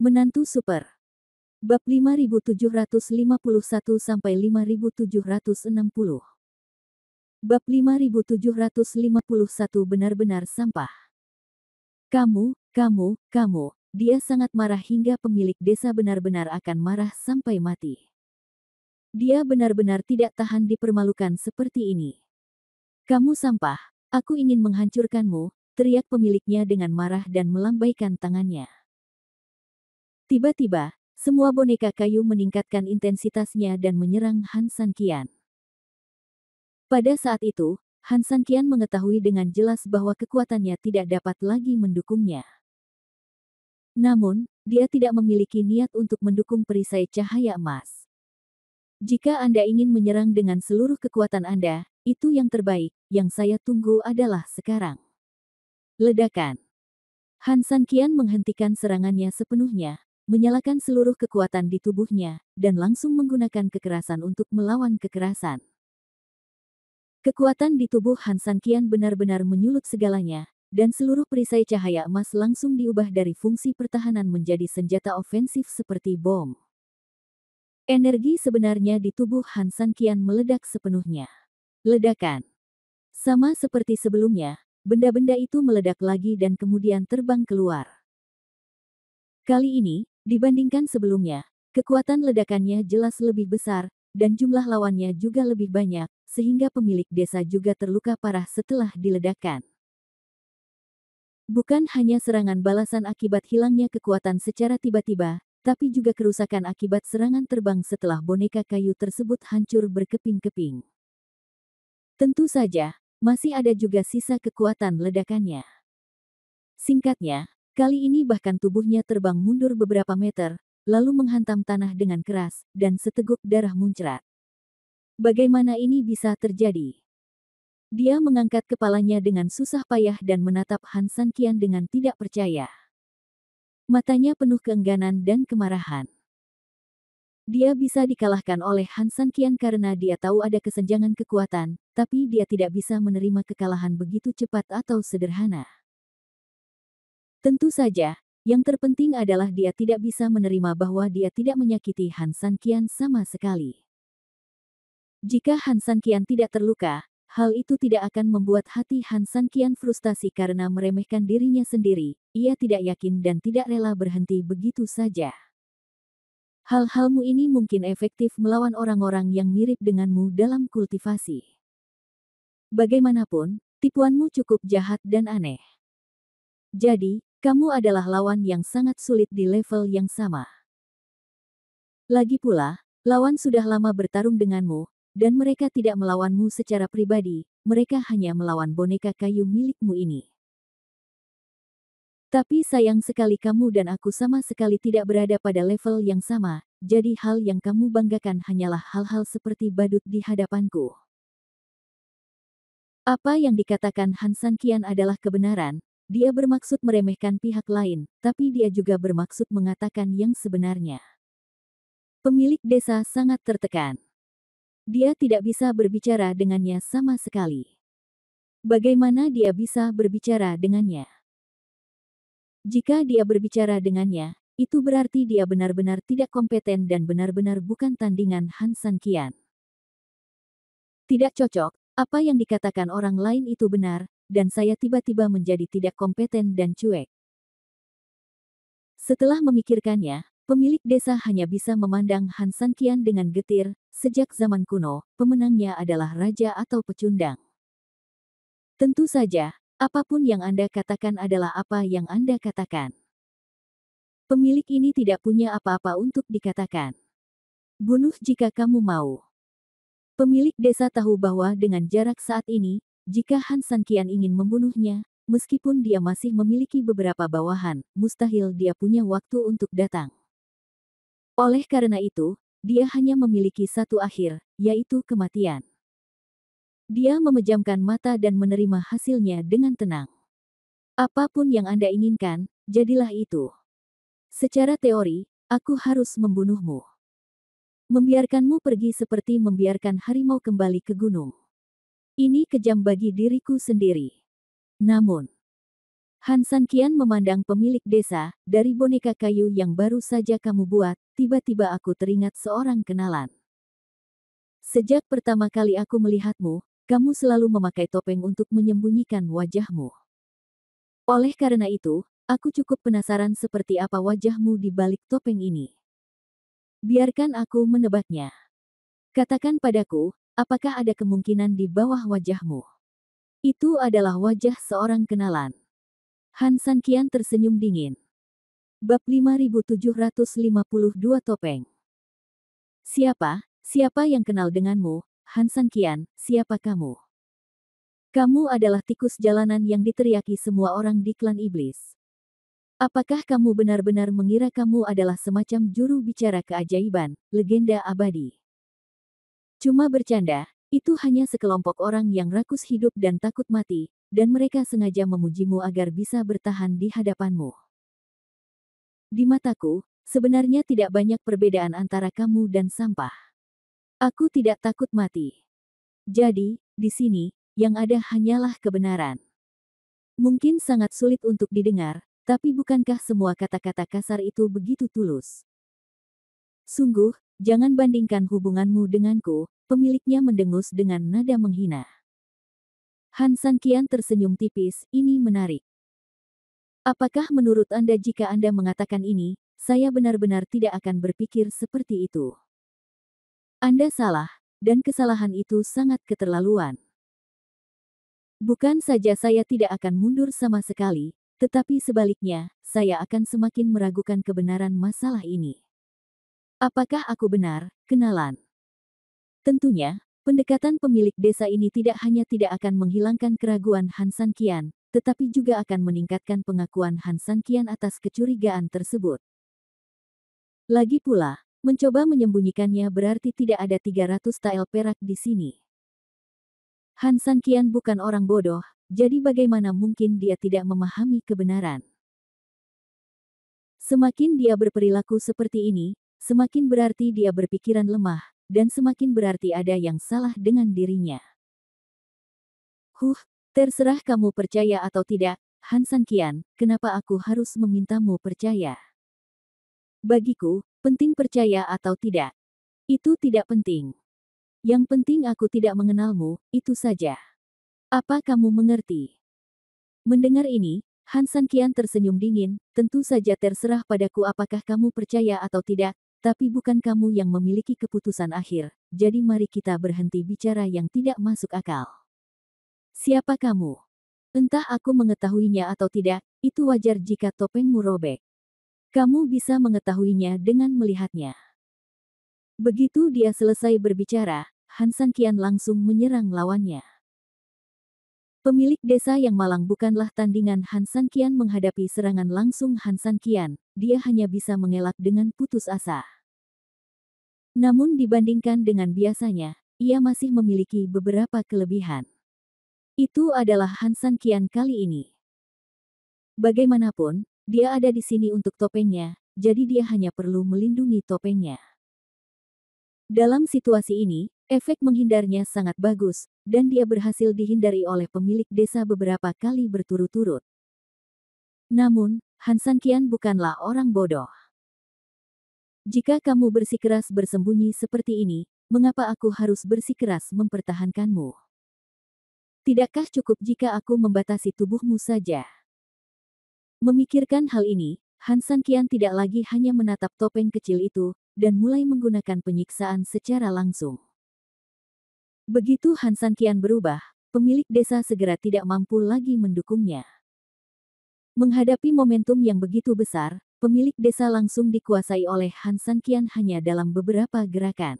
Menantu Super. Bab 5751-5760. Bab 5751 benar-benar sampah. Kamu, dia sangat marah hingga pemilik desa benar-benar akan marah sampai mati. Dia benar-benar tidak tahan dipermalukan seperti ini. Kamu sampah, aku ingin menghancurkanmu, teriak pemiliknya dengan marah dan melambaikan tangannya. Tiba-tiba, semua boneka kayu meningkatkan intensitasnya dan menyerang Han Sanqian. Pada saat itu, Han Sanqian mengetahui dengan jelas bahwa kekuatannya tidak dapat lagi mendukungnya. Namun, dia tidak memiliki niat untuk mendukung perisai cahaya emas. Jika Anda ingin menyerang dengan seluruh kekuatan Anda, itu yang terbaik, yang saya tunggu adalah sekarang. Ledakan. Han Sanqian menghentikan serangannya sepenuhnya, menyalakan seluruh kekuatan di tubuhnya, dan langsung menggunakan kekerasan untuk melawan kekerasan. Kekuatan di tubuh Han Sanqian benar-benar menyulut segalanya, dan seluruh perisai cahaya emas langsung diubah dari fungsi pertahanan menjadi senjata ofensif seperti bom. Energi sebenarnya di tubuh Han Sanqian meledak sepenuhnya. Ledakan. Sama seperti sebelumnya, benda-benda itu meledak lagi dan kemudian terbang keluar. Kali ini, dibandingkan sebelumnya, kekuatan ledakannya jelas lebih besar, dan jumlah lawannya juga lebih banyak, sehingga pemilik desa juga terluka parah setelah diledakkan. Bukan hanya serangan balasan akibat hilangnya kekuatan secara tiba-tiba, tapi juga kerusakan akibat serangan terbang setelah boneka kayu tersebut hancur berkeping-keping. Tentu saja, masih ada juga sisa kekuatan ledakannya. Singkatnya, kali ini bahkan tubuhnya terbang mundur beberapa meter, lalu menghantam tanah dengan keras, dan seteguk darah muncrat. Bagaimana ini bisa terjadi? Dia mengangkat kepalanya dengan susah payah dan menatap Han Sanqian dengan tidak percaya. Matanya penuh keengganan dan kemarahan. Dia bisa dikalahkan oleh Han Sanqian karena dia tahu ada kesenjangan kekuatan, tapi dia tidak bisa menerima kekalahan begitu cepat atau sederhana. Tentu saja, yang terpenting adalah dia tidak bisa menerima bahwa dia tidak menyakiti Han Sanqian sama sekali. Jika Han Sanqian tidak terluka, hal itu tidak akan membuat hati Han Sanqian frustasi karena meremehkan dirinya sendiri. Ia tidak yakin dan tidak rela berhenti begitu saja. Hal-halmu ini mungkin efektif melawan orang-orang yang mirip denganmu dalam kultivasi. Bagaimanapun, tipuanmu cukup jahat dan aneh. Jadi, kamu adalah lawan yang sangat sulit di level yang sama. Lagi pula, lawan sudah lama bertarung denganmu, dan mereka tidak melawanmu secara pribadi, mereka hanya melawan boneka kayu milikmu ini. Tapi sayang sekali kamu dan aku sama sekali tidak berada pada level yang sama, jadi hal yang kamu banggakan hanyalah hal-hal seperti badut di hadapanku. Apa yang dikatakan Han Sanqian adalah kebenaran. Dia bermaksud meremehkan pihak lain, tapi dia juga bermaksud mengatakan yang sebenarnya. Pemilik desa sangat tertekan. Dia tidak bisa berbicara dengannya sama sekali. Bagaimana dia bisa berbicara dengannya? Jika dia berbicara dengannya, itu berarti dia benar-benar tidak kompeten dan benar-benar bukan tandingan Han Sanqian. Tidak cocok, apa yang dikatakan orang lain itu benar, dan saya tiba-tiba menjadi tidak kompeten dan cuek. Setelah memikirkannya, pemilik desa hanya bisa memandang Han Sanqian dengan getir. Sejak zaman kuno, pemenangnya adalah raja atau pecundang. Tentu saja, apapun yang Anda katakan adalah apa yang Anda katakan. Pemilik ini tidak punya apa-apa untuk dikatakan. Bunuh jika kamu mau. Pemilik desa tahu bahwa dengan jarak saat ini, jika Han Sanqian ingin membunuhnya, meskipun dia masih memiliki beberapa bawahan, mustahil dia punya waktu untuk datang. Oleh karena itu, dia hanya memiliki satu akhir, yaitu kematian. Dia memejamkan mata dan menerima hasilnya dengan tenang. Apapun yang Anda inginkan, jadilah itu. Secara teori, aku harus membunuhmu. Membiarkanmu pergi seperti membiarkan harimau kembali ke gunung. Ini kejam bagi diriku sendiri. Namun, Han San Qian memandang pemilik desa, dari boneka kayu yang baru saja kamu buat, tiba-tiba aku teringat seorang kenalan. Sejak pertama kali aku melihatmu, kamu selalu memakai topeng untuk menyembunyikan wajahmu. Oleh karena itu, aku cukup penasaran seperti apa wajahmu di balik topeng ini. Biarkan aku menebaknya. Katakan padaku, apakah ada kemungkinan di bawah wajahmu? Itu adalah wajah seorang kenalan. Han San Qian tersenyum dingin. Bab 5752 Topeng. Siapa yang kenal denganmu, Han San Qian, siapa kamu? Kamu adalah tikus jalanan yang diteriaki semua orang di klan iblis. Apakah kamu benar-benar mengira kamu adalah semacam juru bicara keajaiban, legenda abadi? Cuma bercanda, itu hanya sekelompok orang yang rakus hidup dan takut mati, dan mereka sengaja memujimu agar bisa bertahan di hadapanmu. Di mataku, sebenarnya tidak banyak perbedaan antara kamu dan sampah. Aku tidak takut mati. Jadi, di sini, yang ada hanyalah kebenaran. Mungkin sangat sulit untuk didengar, tapi bukankah semua kata-kata kasar itu begitu tulus? Sungguh, jangan bandingkan hubunganmu denganku, pemiliknya mendengus dengan nada menghina. Han San Qian tersenyum tipis, ini menarik. Apakah menurut Anda jika Anda mengatakan ini, saya benar-benar tidak akan berpikir seperti itu? Anda salah, dan kesalahan itu sangat keterlaluan. Bukan saja saya tidak akan mundur sama sekali, tetapi sebaliknya, saya akan semakin meragukan kebenaran masalah ini. Apakah aku benar, kenalan? Tentunya, pendekatan pemilik desa ini tidak hanya tidak akan menghilangkan keraguan Han San Qian, tetapi juga akan meningkatkan pengakuan Han San Qian atas kecurigaan tersebut. Lagi pula, mencoba menyembunyikannya berarti tidak ada 300 tael perak di sini. Han San Qian bukan orang bodoh, jadi bagaimana mungkin dia tidak memahami kebenaran? Semakin dia berperilaku seperti ini, semakin berarti dia berpikiran lemah, dan semakin berarti ada yang salah dengan dirinya. Terserah kamu percaya atau tidak, Han San Qian, kenapa aku harus memintamu percaya? Bagiku, penting percaya atau tidak. Itu tidak penting. Yang penting aku tidak mengenalmu, itu saja. Apa kamu mengerti? Mendengar ini, Han San Qian tersenyum dingin, tentu saja terserah padaku apakah kamu percaya atau tidak, tapi bukan kamu yang memiliki keputusan akhir, jadi mari kita berhenti bicara yang tidak masuk akal. Siapa kamu? Entah aku mengetahuinya atau tidak, itu wajar jika topengmu robek. Kamu bisa mengetahuinya dengan melihatnya. Begitu dia selesai berbicara, Han San Qian langsung menyerang lawannya. Pemilik desa yang malang bukanlah tandingan Han San Qian menghadapi serangan langsung Han San Qian, dia hanya bisa mengelak dengan putus asa. Namun dibandingkan dengan biasanya, ia masih memiliki beberapa kelebihan. Itu adalah Han San Qian kali ini. Bagaimanapun, dia ada di sini untuk topengnya, jadi dia hanya perlu melindungi topengnya. Dalam situasi ini, efek menghindarnya sangat bagus, dan dia berhasil dihindari oleh pemilik desa beberapa kali berturut-turut. Namun, Han San Qian bukanlah orang bodoh. Jika kamu bersikeras bersembunyi seperti ini, mengapa aku harus bersikeras mempertahankanmu? Tidakkah cukup jika aku membatasi tubuhmu saja? Memikirkan hal ini, Han San Qian tidak lagi hanya menatap topeng kecil itu, dan mulai menggunakan penyiksaan secara langsung. Begitu Han San Qian berubah, pemilik desa segera tidak mampu lagi mendukungnya. Menghadapi momentum yang begitu besar, pemilik desa langsung dikuasai oleh Han San Qian hanya dalam beberapa gerakan.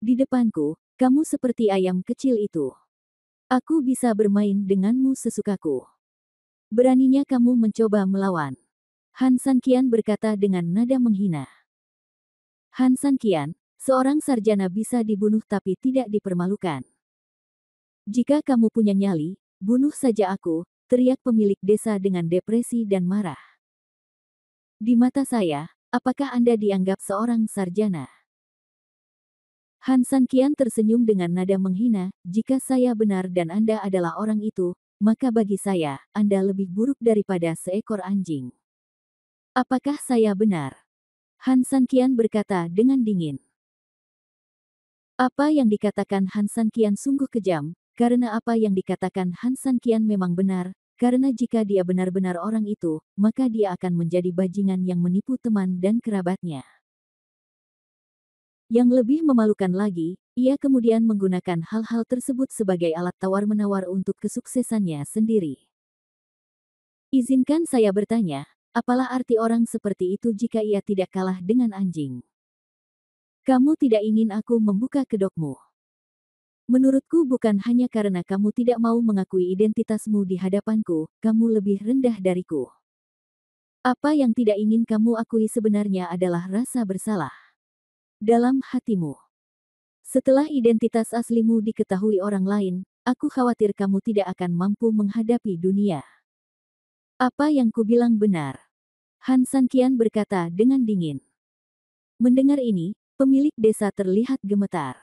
Di depanku, kamu seperti ayam kecil itu. Aku bisa bermain denganmu sesukaku. Beraninya kamu mencoba melawan. Han San Qian berkata dengan nada menghina. Han San Qian, seorang sarjana bisa dibunuh tapi tidak dipermalukan. Jika kamu punya nyali, bunuh saja aku, teriak pemilik desa dengan depresi dan marah. Di mata saya, apakah Anda dianggap seorang sarjana? Han San Qian tersenyum dengan nada menghina, jika saya benar dan Anda adalah orang itu, maka bagi saya, Anda lebih buruk daripada seekor anjing. Apakah saya benar? Han Sanqian berkata dengan dingin. Apa yang dikatakan Han Sanqian sungguh kejam, karena apa yang dikatakan Han Sanqian memang benar, karena jika dia benar-benar orang itu, maka dia akan menjadi bajingan yang menipu teman dan kerabatnya. Yang lebih memalukan lagi, ia kemudian menggunakan hal-hal tersebut sebagai alat tawar-menawar untuk kesuksesannya sendiri. Izinkan saya bertanya, apalah arti orang seperti itu jika ia tidak kalah dengan anjing? Kamu tidak ingin aku membuka kedokmu. Menurutku bukan hanya karena kamu tidak mau mengakui identitasmu di hadapanku, kamu lebih rendah dariku. Apa yang tidak ingin kamu akui sebenarnya adalah rasa bersalah dalam hatimu. Setelah identitas aslimu diketahui orang lain, aku khawatir kamu tidak akan mampu menghadapi dunia. Apa yang kubilang benar? Han Sanqian berkata dengan dingin. Mendengar ini, pemilik desa terlihat gemetar.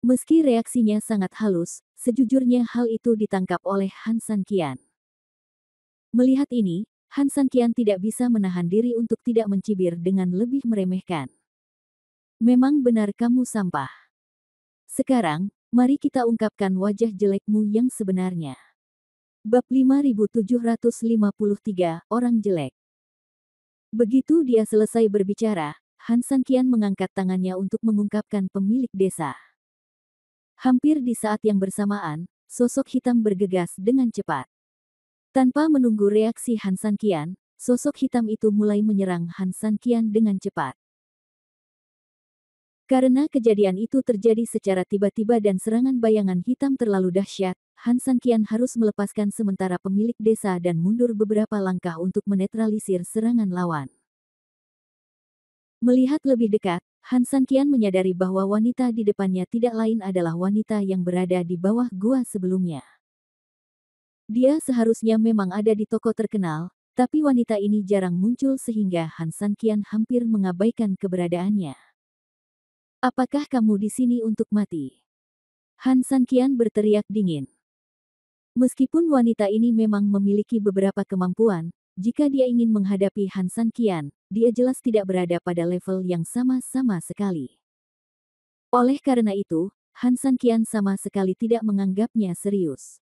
Meski reaksinya sangat halus, sejujurnya hal itu ditangkap oleh Han Sanqian. Melihat ini, Han Sanqian tidak bisa menahan diri untuk tidak mencibir dengan lebih meremehkan. Memang benar kamu sampah. Sekarang, mari kita ungkapkan wajah jelekmu yang sebenarnya. Bab 5753, Orang Jelek. Begitu dia selesai berbicara, Han Sanqian mengangkat tangannya untuk mengungkapkan pemilik desa. Hampir di saat yang bersamaan, sosok hitam bergegas dengan cepat. Tanpa menunggu reaksi Han Sanqian, sosok hitam itu mulai menyerang Han Sanqian dengan cepat. Karena kejadian itu terjadi secara tiba-tiba dan serangan bayangan hitam terlalu dahsyat, Han Sanqian harus melepaskan sementara pemilik desa dan mundur beberapa langkah untuk menetralisir serangan lawan. Melihat lebih dekat, Han Sanqian menyadari bahwa wanita di depannya tidak lain adalah wanita yang berada di bawah gua sebelumnya. Dia seharusnya memang ada di toko terkenal, tapi wanita ini jarang muncul sehingga Han Sanqian hampir mengabaikan keberadaannya. Apakah kamu di sini untuk mati? Han Sanqian berteriak dingin. Meskipun wanita ini memang memiliki beberapa kemampuan, jika dia ingin menghadapi Han Sanqian, dia jelas tidak berada pada level yang sama-sama sekali. Oleh karena itu, Han Sanqian sama sekali tidak menganggapnya serius.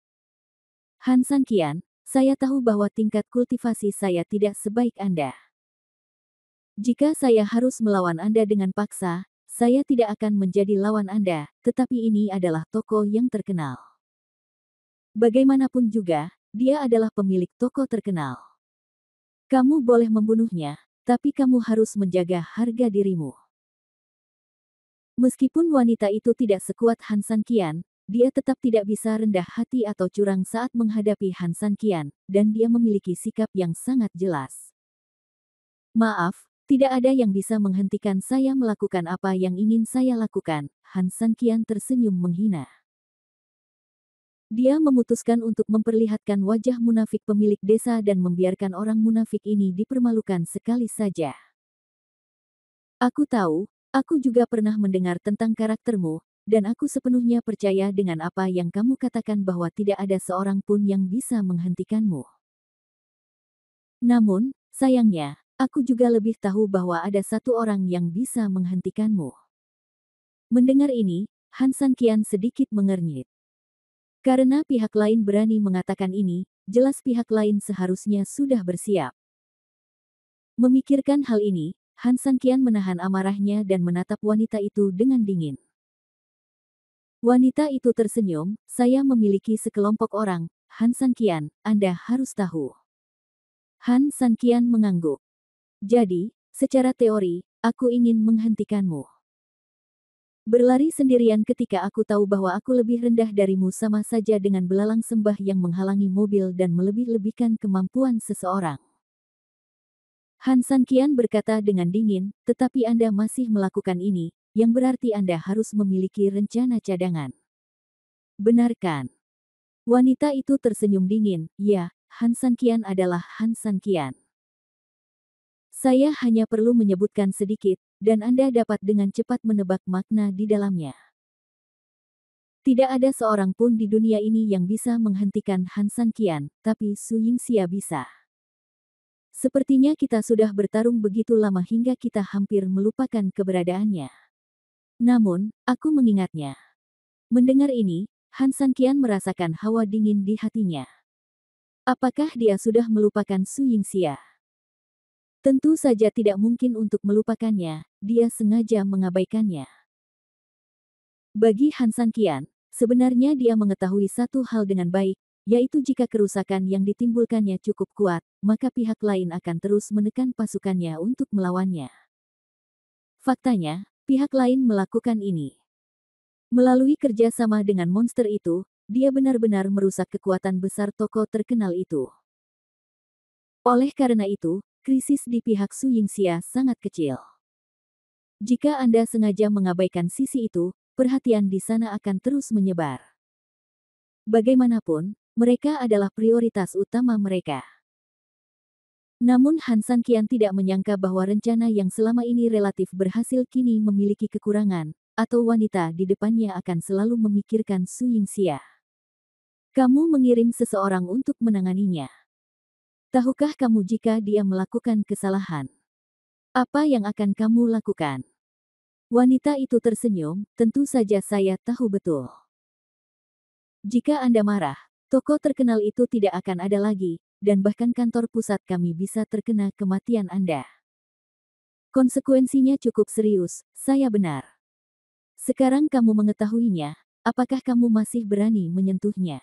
Han Sanqian, saya tahu bahwa tingkat kultivasi saya tidak sebaik Anda. Jika saya harus melawan Anda dengan paksa, saya tidak akan menjadi lawan Anda, tetapi ini adalah toko yang terkenal. Bagaimanapun juga, dia adalah pemilik toko terkenal. Kamu boleh membunuhnya, tapi kamu harus menjaga harga dirimu. Meskipun wanita itu tidak sekuat Han Sanqian, dia tetap tidak bisa rendah hati atau curang saat menghadapi Han Sanqian, dan dia memiliki sikap yang sangat jelas. Maaf, tidak ada yang bisa menghentikan saya melakukan apa yang ingin saya lakukan, Han Sanqian tersenyum menghina. Dia memutuskan untuk memperlihatkan wajah munafik pemilik desa dan membiarkan orang munafik ini dipermalukan sekali saja. Aku tahu, aku juga pernah mendengar tentang karaktermu, dan aku sepenuhnya percaya dengan apa yang kamu katakan bahwa tidak ada seorang pun yang bisa menghentikanmu. Namun, sayangnya, aku juga lebih tahu bahwa ada satu orang yang bisa menghentikanmu. Mendengar ini, Han Sanqian sedikit mengernyit. Karena pihak lain berani mengatakan ini, jelas pihak lain seharusnya sudah bersiap. Memikirkan hal ini, Han Sanqian menahan amarahnya dan menatap wanita itu dengan dingin. Wanita itu tersenyum, saya memiliki sekelompok orang, Han Sanqian, Anda harus tahu. Han Sanqian mengangguk. Jadi, secara teori, aku ingin menghentikanmu. Berlari sendirian ketika aku tahu bahwa aku lebih rendah darimu sama saja dengan belalang sembah yang menghalangi mobil dan melebih-lebihkan kemampuan seseorang. Han Sanqian berkata dengan dingin, tetapi Anda masih melakukan ini, yang berarti Anda harus memiliki rencana cadangan. Benarkan? Wanita itu tersenyum dingin, ya, Han Sanqian adalah Han Sanqian. Saya hanya perlu menyebutkan sedikit, dan Anda dapat dengan cepat menebak makna di dalamnya. Tidak ada seorang pun di dunia ini yang bisa menghentikan Han San Qian, tapi Su Yingxia bisa. Sepertinya kita sudah bertarung begitu lama hingga kita hampir melupakan keberadaannya. Namun, aku mengingatnya. Mendengar ini, Han San Qian merasakan hawa dingin di hatinya. Apakah dia sudah melupakan Su Yingxia? Tentu saja tidak mungkin untuk melupakannya, dia sengaja mengabaikannya. Bagi Han San Qian, sebenarnya dia mengetahui satu hal dengan baik, yaitu jika kerusakan yang ditimbulkannya cukup kuat, maka pihak lain akan terus menekan pasukannya untuk melawannya. Faktanya, pihak lain melakukan ini. Melalui kerja sama dengan monster itu, dia benar-benar merusak kekuatan besar tokoh terkenal itu. Oleh karena itu, krisis di pihak Su Yingxia sangat kecil. Jika Anda sengaja mengabaikan sisi itu, perhatian di sana akan terus menyebar. Bagaimanapun, mereka adalah prioritas utama mereka. Namun Han San Qian tidak menyangka bahwa rencana yang selama ini relatif berhasil kini memiliki kekurangan, atau wanita di depannya akan selalu memikirkan Su Yingxia. Kamu mengirim seseorang untuk menanganinya. Tahukah kamu jika dia melakukan kesalahan? Apa yang akan kamu lakukan? Wanita itu tersenyum, tentu saja saya tahu betul. Jika Anda marah, toko terkenal itu tidak akan ada lagi, dan bahkan kantor pusat kami bisa terkena kematian Anda. Konsekuensinya cukup serius, saya benar. Sekarang kamu mengetahuinya, apakah kamu masih berani menyentuhnya?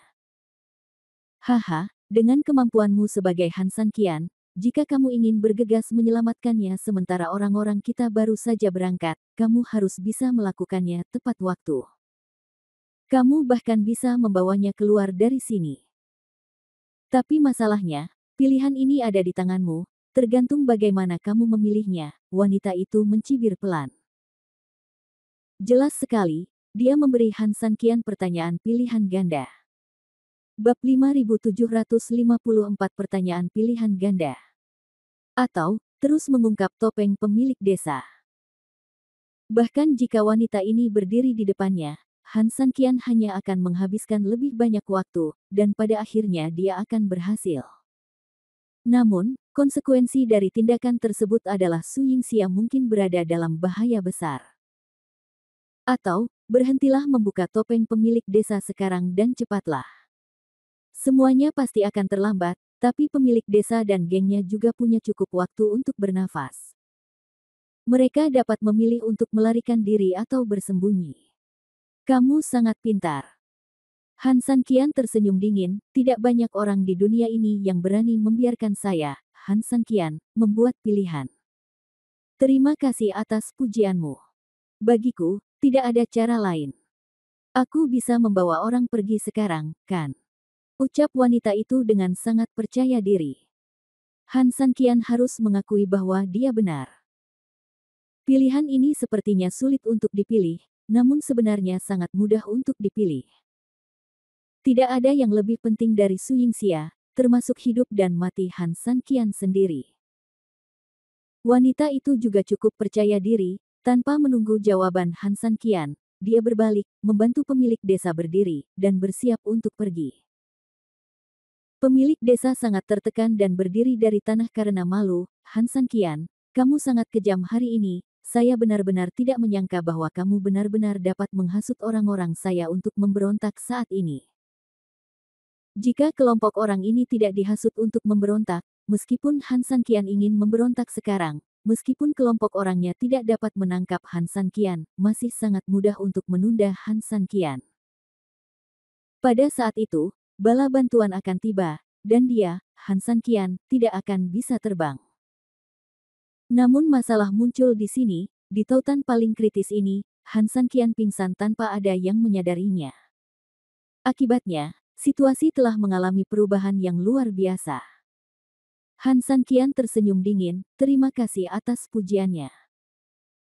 Haha, dengan kemampuanmu sebagai Han San Qian, jika kamu ingin bergegas menyelamatkannya sementara orang-orang kita baru saja berangkat, kamu harus bisa melakukannya tepat waktu. Kamu bahkan bisa membawanya keluar dari sini. Tapi masalahnya, pilihan ini ada di tanganmu, tergantung bagaimana kamu memilihnya, wanita itu mencibir pelan. Jelas sekali, dia memberi Han San Qian pertanyaan pilihan ganda. Bab 5754 pertanyaan pilihan ganda. Atau, terus mengungkap topeng pemilik desa. Bahkan jika wanita ini berdiri di depannya, Han San Qian hanya akan menghabiskan lebih banyak waktu, dan pada akhirnya dia akan berhasil. Namun, konsekuensi dari tindakan tersebut adalah Su Yingxia mungkin berada dalam bahaya besar. Atau, berhentilah membuka topeng pemilik desa sekarang dan cepatlah. Semuanya pasti akan terlambat, tapi pemilik desa dan gengnya juga punya cukup waktu untuk bernafas. Mereka dapat memilih untuk melarikan diri atau bersembunyi. Kamu sangat pintar. Han San Qian tersenyum dingin, tidak banyak orang di dunia ini yang berani membiarkan saya, Han San Qian, membuat pilihan. Terima kasih atas pujianmu. Bagiku, tidak ada cara lain. Aku bisa membawa orang pergi sekarang, kan? Ucap wanita itu dengan sangat percaya diri. Han San Qian harus mengakui bahwa dia benar. Pilihan ini sepertinya sulit untuk dipilih, namun sebenarnya sangat mudah untuk dipilih. Tidak ada yang lebih penting dari Su Yingxia, termasuk hidup dan mati Han San Qian sendiri. Wanita itu juga cukup percaya diri, tanpa menunggu jawaban Han San Qian, dia berbalik, membantu pemilik desa berdiri, dan bersiap untuk pergi. Pemilik desa sangat tertekan dan berdiri dari tanah karena malu. Han San Qian, kamu sangat kejam hari ini, saya benar-benar tidak menyangka bahwa kamu benar-benar dapat menghasut orang-orang saya untuk memberontak saat ini. Jika kelompok orang ini tidak dihasut untuk memberontak, meskipun Han San Qian ingin memberontak sekarang, meskipun kelompok orangnya tidak dapat menangkap Han San Qian, masih sangat mudah untuk menunda Han San Qian. Pada saat itu, bala bantuan akan tiba, dan dia, Han San Qian, tidak akan bisa terbang. Namun masalah muncul di sini, di tautan paling kritis ini, Han San Qian pingsan tanpa ada yang menyadarinya. Akibatnya, situasi telah mengalami perubahan yang luar biasa. Han San Qian tersenyum dingin, terima kasih atas pujiannya.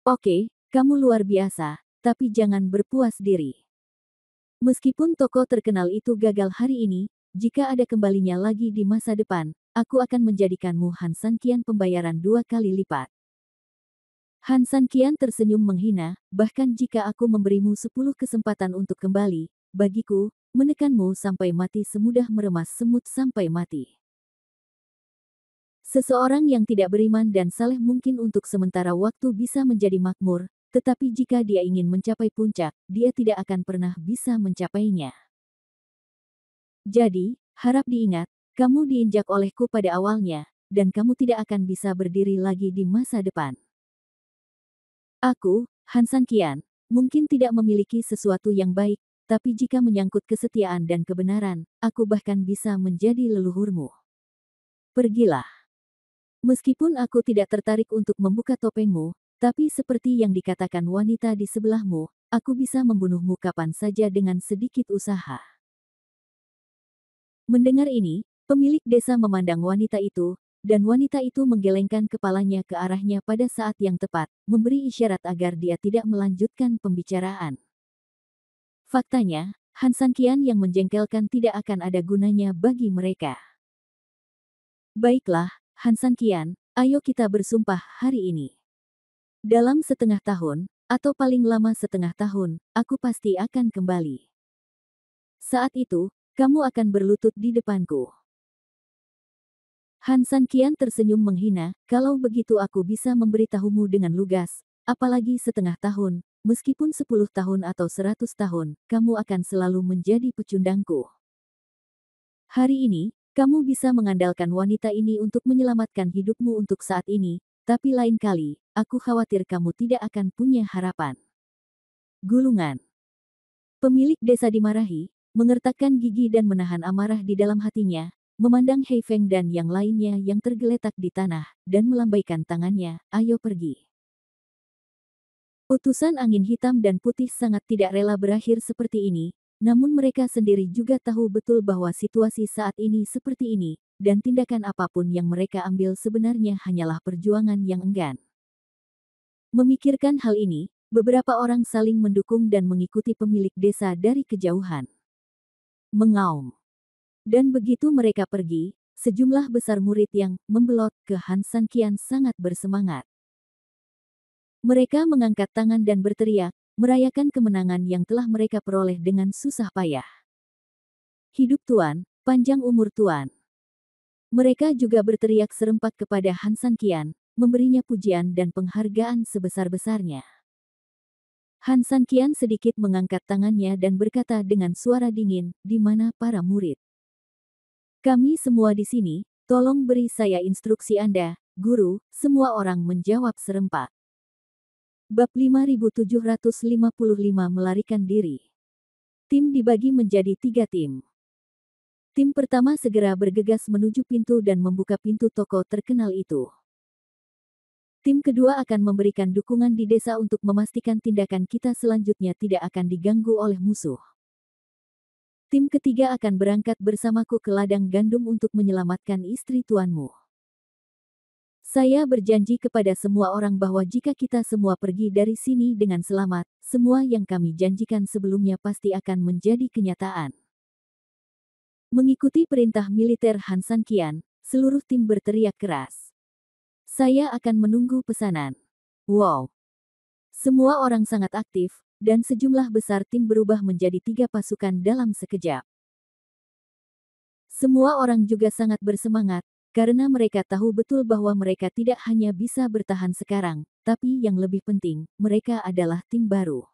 Oke, kamu luar biasa, tapi jangan berpuas diri. Meskipun tokoh terkenal itu gagal hari ini, jika ada kembalinya lagi di masa depan, aku akan menjadikanmu Han San Qian pembayaran 2 kali lipat. Han San Qian tersenyum menghina, bahkan jika aku memberimu 10 kesempatan untuk kembali, bagiku, menekanmu sampai mati semudah meremas semut sampai mati. Seseorang yang tidak beriman dan saleh mungkin untuk sementara waktu bisa menjadi makmur, tetapi jika dia ingin mencapai puncak, dia tidak akan pernah bisa mencapainya. Jadi, harap diingat, kamu diinjak olehku pada awalnya, dan kamu tidak akan bisa berdiri lagi di masa depan. Aku, Han San Qian, mungkin tidak memiliki sesuatu yang baik, tapi jika menyangkut kesetiaan dan kebenaran, aku bahkan bisa menjadi leluhurmu. Pergilah. Meskipun aku tidak tertarik untuk membuka topengmu, tapi seperti yang dikatakan wanita di sebelahmu, aku bisa membunuhmu kapan saja dengan sedikit usaha. Mendengar ini, pemilik desa memandang wanita itu, dan wanita itu menggelengkan kepalanya ke arahnya pada saat yang tepat, memberi isyarat agar dia tidak melanjutkan pembicaraan. Faktanya, Han San Qian yang menjengkelkan tidak akan ada gunanya bagi mereka. Baiklah, Han San Qian, ayo kita bersumpah hari ini. Dalam setengah tahun, atau paling lama setengah tahun, aku pasti akan kembali. Saat itu, kamu akan berlutut di depanku. Han San Qian tersenyum menghina, kalau begitu aku bisa memberitahumu dengan lugas, apalagi setengah tahun, meskipun 10 tahun atau 100 tahun, kamu akan selalu menjadi pecundangku. Hari ini, kamu bisa mengandalkan wanita ini untuk menyelamatkan hidupmu untuk saat ini, tapi lain kali, aku khawatir kamu tidak akan punya harapan. Gulungan. Pemilik desa dimarahi, mengertakkan gigi dan menahan amarah di dalam hatinya, memandang Hei Feng dan yang lainnya yang tergeletak di tanah, dan melambaikan tangannya, ayo pergi. Utusan angin hitam dan putih sangat tidak rela berakhir seperti ini, namun mereka sendiri juga tahu betul bahwa situasi saat ini seperti ini, dan tindakan apapun yang mereka ambil sebenarnya hanyalah perjuangan yang enggan. Memikirkan hal ini, beberapa orang saling mendukung dan mengikuti pemilik desa dari kejauhan. Mengaum. Dan begitu mereka pergi, sejumlah besar murid yang membelot ke Han San Qian sangat bersemangat. Mereka mengangkat tangan dan berteriak, merayakan kemenangan yang telah mereka peroleh dengan susah payah. Hidup Tuan, panjang umur Tuan. Mereka juga berteriak serempak kepada Han San Qian, memberinya pujian dan penghargaan sebesar-besarnya. Han San Qian sedikit mengangkat tangannya dan berkata dengan suara dingin, di mana para murid? Kami semua di sini, tolong beri saya instruksi Anda, Guru, semua orang menjawab serempak. Bab 5755 melarikan diri. Tim dibagi menjadi 3 tim. Tim pertama segera bergegas menuju pintu dan membuka pintu toko terkenal itu. Tim kedua akan memberikan dukungan di desa untuk memastikan tindakan kita selanjutnya tidak akan diganggu oleh musuh. Tim ketiga akan berangkat bersamaku ke ladang gandum untuk menyelamatkan istri tuanmu. Saya berjanji kepada semua orang bahwa jika kita semua pergi dari sini dengan selamat, semua yang kami janjikan sebelumnya pasti akan menjadi kenyataan. Mengikuti perintah militer Han San Qian, seluruh tim berteriak keras. Saya akan menunggu pesanan. Wow! Semua orang sangat aktif, dan sejumlah besar tim berubah menjadi 3 pasukan dalam sekejap. Semua orang juga sangat bersemangat, karena mereka tahu betul bahwa mereka tidak hanya bisa bertahan sekarang, tapi yang lebih penting, mereka adalah tim baru.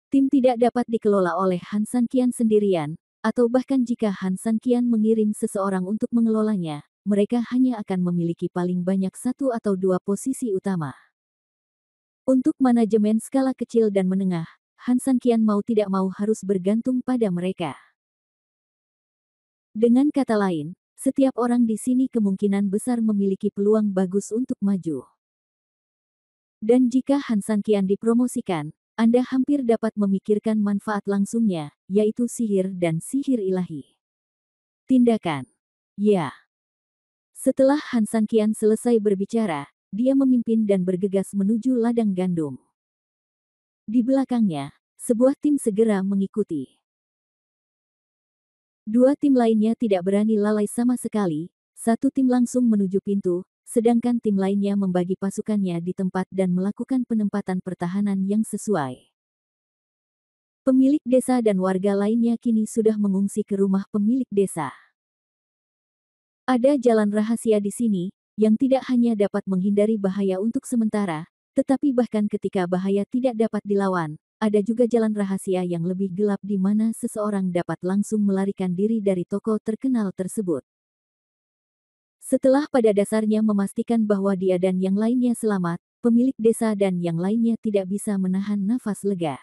Tim tidak dapat dikelola oleh Han San Qian sendirian, atau bahkan jika Han San Qian mengirim seseorang untuk mengelolanya, mereka hanya akan memiliki paling banyak 1 atau 2 posisi utama. Untuk manajemen skala kecil dan menengah, Han San Qian mau tidak mau harus bergantung pada mereka. Dengan kata lain, setiap orang di sini kemungkinan besar memiliki peluang bagus untuk maju. Dan jika Han San Qian dipromosikan, Anda hampir dapat memikirkan manfaat langsungnya, yaitu sihir dan sihir ilahi. Tindakan. Ya. Setelah Han San Qian selesai berbicara, dia memimpin dan bergegas menuju ladang gandum. Di belakangnya, sebuah tim segera mengikuti. 2 tim lainnya tidak berani lalai sama sekali, 1 tim langsung menuju pintu, sedangkan tim lainnya membagi pasukannya di tempat dan melakukan penempatan pertahanan yang sesuai. Pemilik desa dan warga lainnya kini sudah mengungsi ke rumah pemilik desa. Ada jalan rahasia di sini, yang tidak hanya dapat menghindari bahaya untuk sementara, tetapi bahkan ketika bahaya tidak dapat dilawan, ada juga jalan rahasia yang lebih gelap di mana seseorang dapat langsung melarikan diri dari toko terkenal tersebut. Setelah pada dasarnya memastikan bahwa dia dan yang lainnya selamat, pemilik desa dan yang lainnya tidak bisa menahan nafas lega.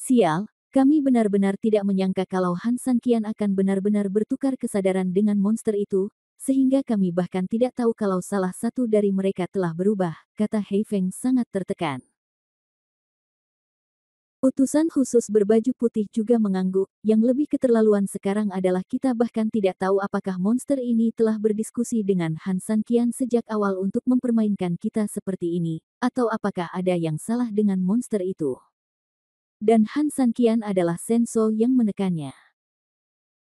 Sial, kami benar-benar tidak menyangka kalau Han Sanqian akan benar-benar bertukar kesadaran dengan monster itu, sehingga kami bahkan tidak tahu kalau salah satu dari mereka telah berubah, kata Hei Feng sangat tertekan. Utusan khusus berbaju putih juga mengangguk, yang lebih keterlaluan sekarang adalah kita bahkan tidak tahu apakah monster ini telah berdiskusi dengan Han Sanqian sejak awal untuk mempermainkan kita seperti ini, atau apakah ada yang salah dengan monster itu. Dan Han Sanqian adalah Senso yang menekannya.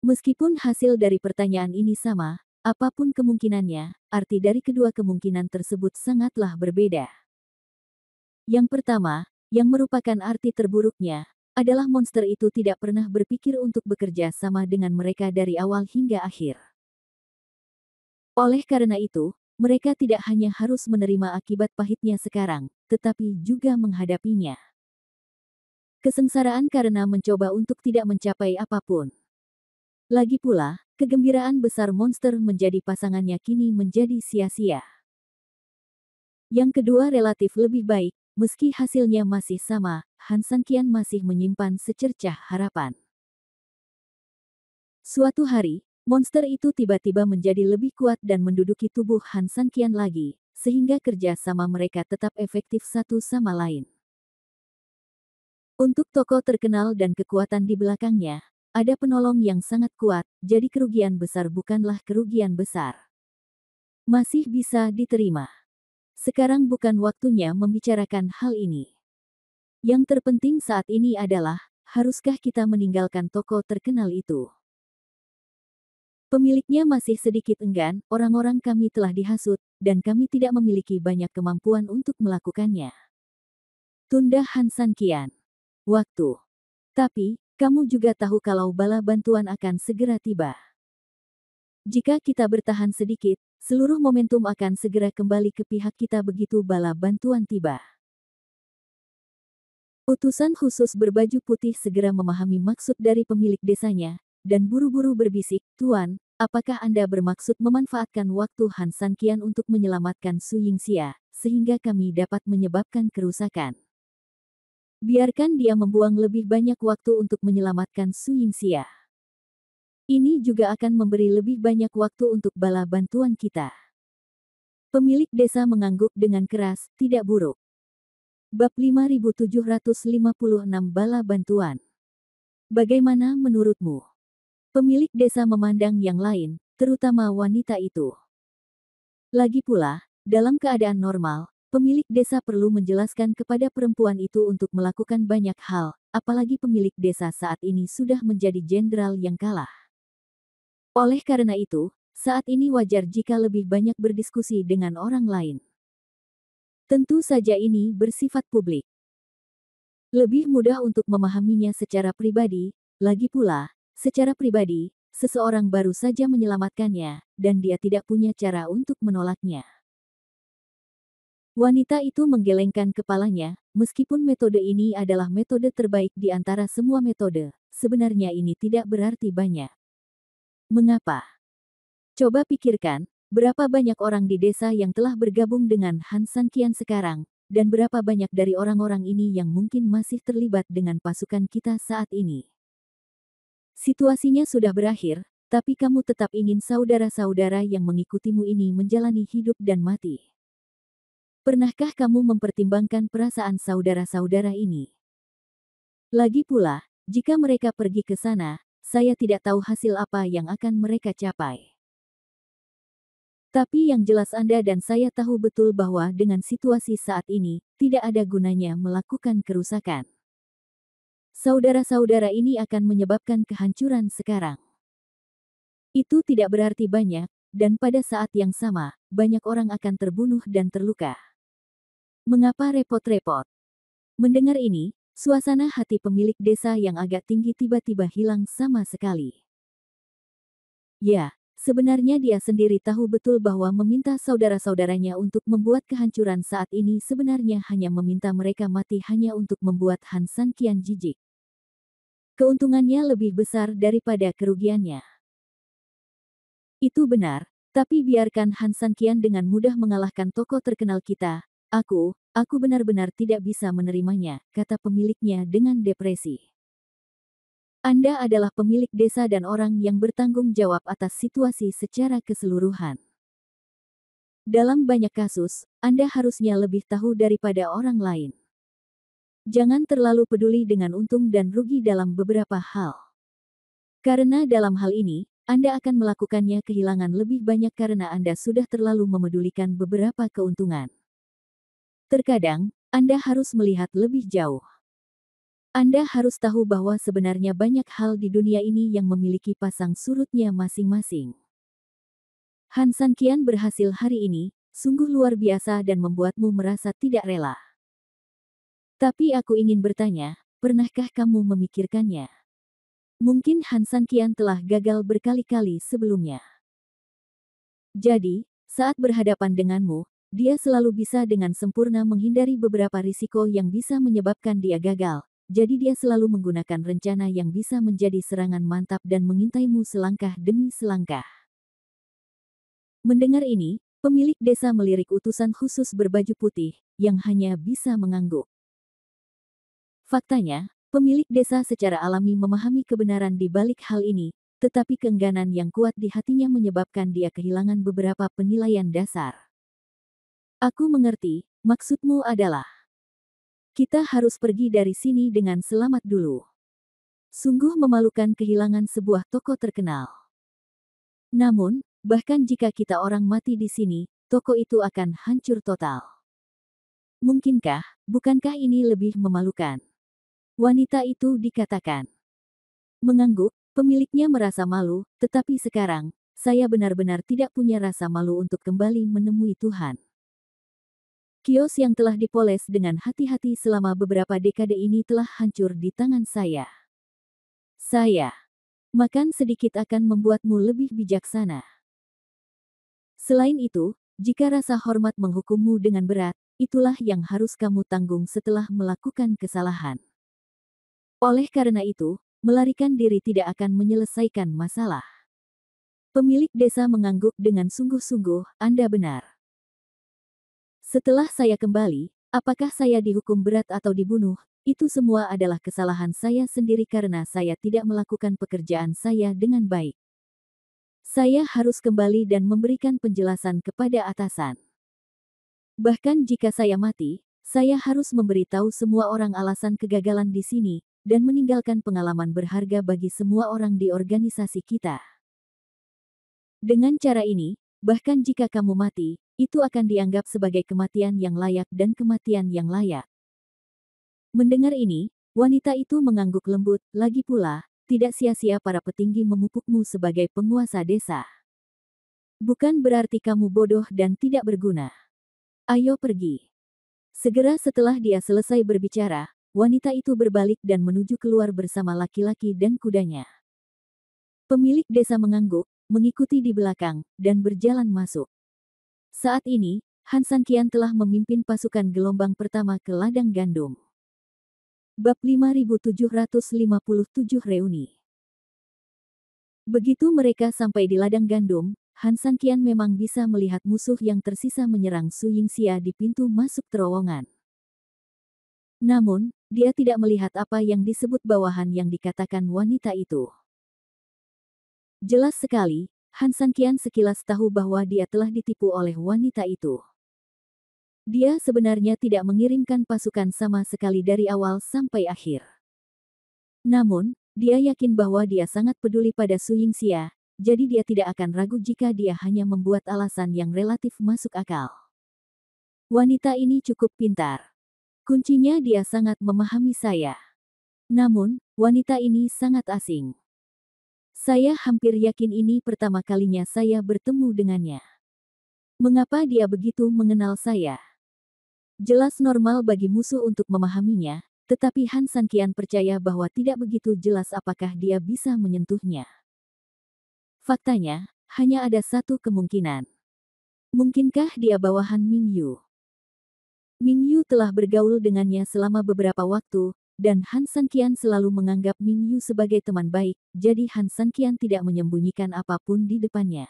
Meskipun hasil dari pertanyaan ini sama, apapun kemungkinannya, arti dari kedua kemungkinan tersebut sangatlah berbeda. Yang pertama, yang merupakan arti terburuknya, adalah monster itu tidak pernah berpikir untuk bekerja sama dengan mereka dari awal hingga akhir. Oleh karena itu, mereka tidak hanya harus menerima akibat pahitnya sekarang, tetapi juga menghadapinya. Kesengsaraan karena mencoba untuk tidak mencapai apapun. Lagi pula, kegembiraan besar monster menjadi pasangannya kini menjadi sia-sia. Yang kedua relatif lebih baik, meski hasilnya masih sama, Han Sanqian masih menyimpan secercah harapan. Suatu hari, monster itu tiba-tiba menjadi lebih kuat dan menduduki tubuh Han Sanqian lagi, sehingga kerja sama mereka tetap efektif satu sama lain. Untuk tokoh terkenal dan kekuatan di belakangnya, ada penolong yang sangat kuat, jadi kerugian besar bukanlah kerugian besar. Masih bisa diterima. Sekarang bukan waktunya membicarakan hal ini. Yang terpenting saat ini adalah, haruskah kita meninggalkan toko terkenal itu? Pemiliknya masih sedikit enggan, orang-orang kami telah dihasut, dan kami tidak memiliki banyak kemampuan untuk melakukannya. Tunda Han Sanqian. Waktu. Tapi, kamu juga tahu kalau bala bantuan akan segera tiba. Jika kita bertahan sedikit, seluruh momentum akan segera kembali ke pihak kita begitu bala bantuan tiba. Utusan khusus berbaju putih segera memahami maksud dari pemilik desanya, dan buru-buru berbisik, "Tuan, apakah Anda bermaksud memanfaatkan waktu Han Sanqian untuk menyelamatkan Su Yingxia, sehingga kami dapat menyebabkan kerusakan? Biarkan dia membuang lebih banyak waktu untuk menyelamatkan Su Yingxia. Ini juga akan memberi lebih banyak waktu untuk bala bantuan kita." Pemilik desa mengangguk dengan keras, "Tidak buruk." Bab 5756 Bala Bantuan. Bagaimana menurutmu? Pemilik desa memandang yang lain, terutama wanita itu. Lagi pula, dalam keadaan normal, pemilik desa perlu menjelaskan kepada perempuan itu untuk melakukan banyak hal, apalagi pemilik desa saat ini sudah menjadi jenderal yang kalah. Oleh karena itu, saat ini wajar jika lebih banyak berdiskusi dengan orang lain. Tentu saja ini bersifat publik. Lebih mudah untuk memahaminya secara pribadi, lagi pula, secara pribadi, seseorang baru saja menyelamatkannya, dan dia tidak punya cara untuk menolaknya. Wanita itu menggelengkan kepalanya, meskipun metode ini adalah metode terbaik di antara semua metode, sebenarnya ini tidak berarti banyak. Mengapa? Coba pikirkan, berapa banyak orang di desa yang telah bergabung dengan Han Sanqian sekarang, dan berapa banyak dari orang-orang ini yang mungkin masih terlibat dengan pasukan kita saat ini. Situasinya sudah berakhir, tapi kamu tetap ingin saudara-saudara yang mengikutimu ini menjalani hidup dan mati. Pernahkah kamu mempertimbangkan perasaan saudara-saudara ini? Lagi pula, jika mereka pergi ke sana, saya tidak tahu hasil apa yang akan mereka capai. Tapi yang jelas Anda dan saya tahu betul bahwa dengan situasi saat ini, tidak ada gunanya melakukan kerusakan. Saudara-saudara ini akan menyebabkan kehancuran sekarang. Itu tidak berarti banyak, dan pada saat yang sama, banyak orang akan terbunuh dan terluka. Mengapa repot-repot? Mendengar ini, suasana hati pemilik desa yang agak tinggi tiba-tiba hilang sama sekali. Ya, sebenarnya dia sendiri tahu betul bahwa meminta saudara-saudaranya untuk membuat kehancuran saat ini sebenarnya hanya meminta mereka mati hanya untuk membuat Han San Qian jijik. Keuntungannya lebih besar daripada kerugiannya. Itu benar, tapi biarkan Han San Qian dengan mudah mengalahkan tokoh terkenal kita. Aku benar-benar tidak bisa menerimanya, kata pemiliknya dengan depresi. Anda adalah pemilik desa dan orang yang bertanggung jawab atas situasi secara keseluruhan. Dalam banyak kasus, Anda harusnya lebih tahu daripada orang lain. Jangan terlalu peduli dengan untung dan rugi dalam beberapa hal. Karena dalam hal ini, Anda akan melakukannya kehilangan lebih banyak karena Anda sudah terlalu memedulikan beberapa keuntungan. Terkadang, Anda harus melihat lebih jauh. Anda harus tahu bahwa sebenarnya banyak hal di dunia ini yang memiliki pasang surutnya masing-masing. Han San Qian berhasil hari ini, sungguh luar biasa dan membuatmu merasa tidak rela. Tapi aku ingin bertanya, pernahkah kamu memikirkannya? Mungkin Han San Qian telah gagal berkali-kali sebelumnya. Jadi, saat berhadapan denganmu, dia selalu bisa dengan sempurna menghindari beberapa risiko yang bisa menyebabkan dia gagal. Jadi dia selalu menggunakan rencana yang bisa menjadi serangan mantap dan mengintaimu selangkah demi selangkah. Mendengar ini, pemilik desa melirik utusan khusus berbaju putih, yang hanya bisa mengangguk. Faktanya, pemilik desa secara alami memahami kebenaran di balik hal ini, tetapi keengganan yang kuat di hatinya menyebabkan dia kehilangan beberapa penilaian dasar. Aku mengerti, maksudmu adalah kita harus pergi dari sini dengan selamat dulu. Sungguh memalukan kehilangan sebuah toko terkenal. Namun, bahkan jika kita orang mati di sini, toko itu akan hancur total. Mungkinkah, bukankah ini lebih memalukan? Wanita itu dikatakan. Mengangguk, pemiliknya merasa malu, tetapi sekarang, saya benar-benar tidak punya rasa malu untuk kembali menemui Tuhan. Kios yang telah dipoles dengan hati-hati selama beberapa dekade ini telah hancur di tangan saya. Saya makan sedikit akan membuatmu lebih bijaksana. Selain itu, jika rasa hormat menghukummu dengan berat, itulah yang harus kamu tanggung setelah melakukan kesalahan. Oleh karena itu, melarikan diri tidak akan menyelesaikan masalah. Pemilik desa mengangguk dengan sungguh-sungguh, Anda benar. Setelah saya kembali, apakah saya dihukum berat atau dibunuh, itu semua adalah kesalahan saya sendiri karena saya tidak melakukan pekerjaan saya dengan baik. Saya harus kembali dan memberikan penjelasan kepada atasan. Bahkan jika saya mati, saya harus memberitahu semua orang alasan kegagalan di sini, dan meninggalkan pengalaman berharga bagi semua orang di organisasi kita. Dengan cara ini, bahkan jika kamu mati, itu akan dianggap sebagai kematian yang layak dan kematian yang layak. Mendengar ini, wanita itu mengangguk lembut, lagi pula, tidak sia-sia para petinggi memupukmu sebagai penguasa desa. Bukan berarti kamu bodoh dan tidak berguna. Ayo pergi. Segera setelah dia selesai berbicara, wanita itu berbalik dan menuju keluar bersama laki-laki dan kudanya. Pemilik desa mengangguk, mengikuti di belakang, dan berjalan masuk. Saat ini, Han San Qian telah memimpin pasukan gelombang pertama ke ladang gandum. Bab 5757 Reuni. Begitu mereka sampai di ladang gandum, Han San Qian memang bisa melihat musuh yang tersisa menyerang Su Yingxia di pintu masuk terowongan. Namun, dia tidak melihat apa yang disebut bawahan yang dikatakan wanita itu. Jelas sekali, Han San Qian sekilas tahu bahwa dia telah ditipu oleh wanita itu. Dia sebenarnya tidak mengirimkan pasukan sama sekali dari awal sampai akhir. Namun, dia yakin bahwa dia sangat peduli pada Su Yingxia, jadi dia tidak akan ragu jika dia hanya membuat alasan yang relatif masuk akal. Wanita ini cukup pintar. Kuncinya dia sangat memahami saya. Namun, wanita ini sangat asing. Saya hampir yakin ini pertama kalinya saya bertemu dengannya. Mengapa dia begitu mengenal saya? Jelas normal bagi musuh untuk memahaminya, tetapi Han Sanqian percaya bahwa tidak begitu jelas apakah dia bisa menyentuhnya. Faktanya, hanya ada satu kemungkinan. Mungkinkah dia bawahan Ming Yu? Ming Yu telah bergaul dengannya selama beberapa waktu, dan Han Sanqian selalu menganggap Ming Yu sebagai teman baik, jadi Han Sanqian tidak menyembunyikan apapun di depannya.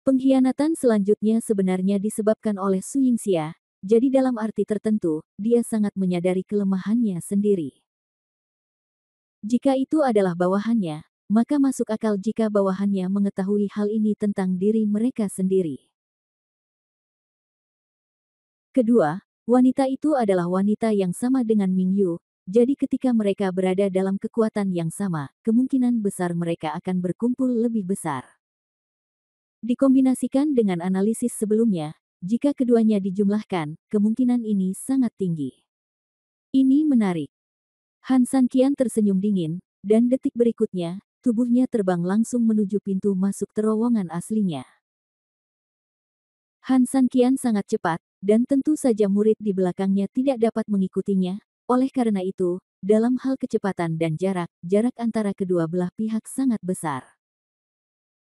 Pengkhianatan selanjutnya sebenarnya disebabkan oleh Su Yingxia, jadi dalam arti tertentu, dia sangat menyadari kelemahannya sendiri. Jika itu adalah bawahannya, maka masuk akal jika bawahannya mengetahui hal ini tentang diri mereka sendiri. Kedua, wanita itu adalah wanita yang sama dengan Ming Yu, jadi ketika mereka berada dalam kekuatan yang sama, kemungkinan besar mereka akan berkumpul lebih besar. Dikombinasikan dengan analisis sebelumnya, jika keduanya dijumlahkan, kemungkinan ini sangat tinggi. Ini menarik. Han Sanqian tersenyum dingin, dan detik berikutnya, tubuhnya terbang langsung menuju pintu masuk terowongan aslinya. Han Sanqian sangat cepat, dan tentu saja murid di belakangnya tidak dapat mengikutinya, oleh karena itu, dalam hal kecepatan dan jarak antara kedua belah pihak sangat besar.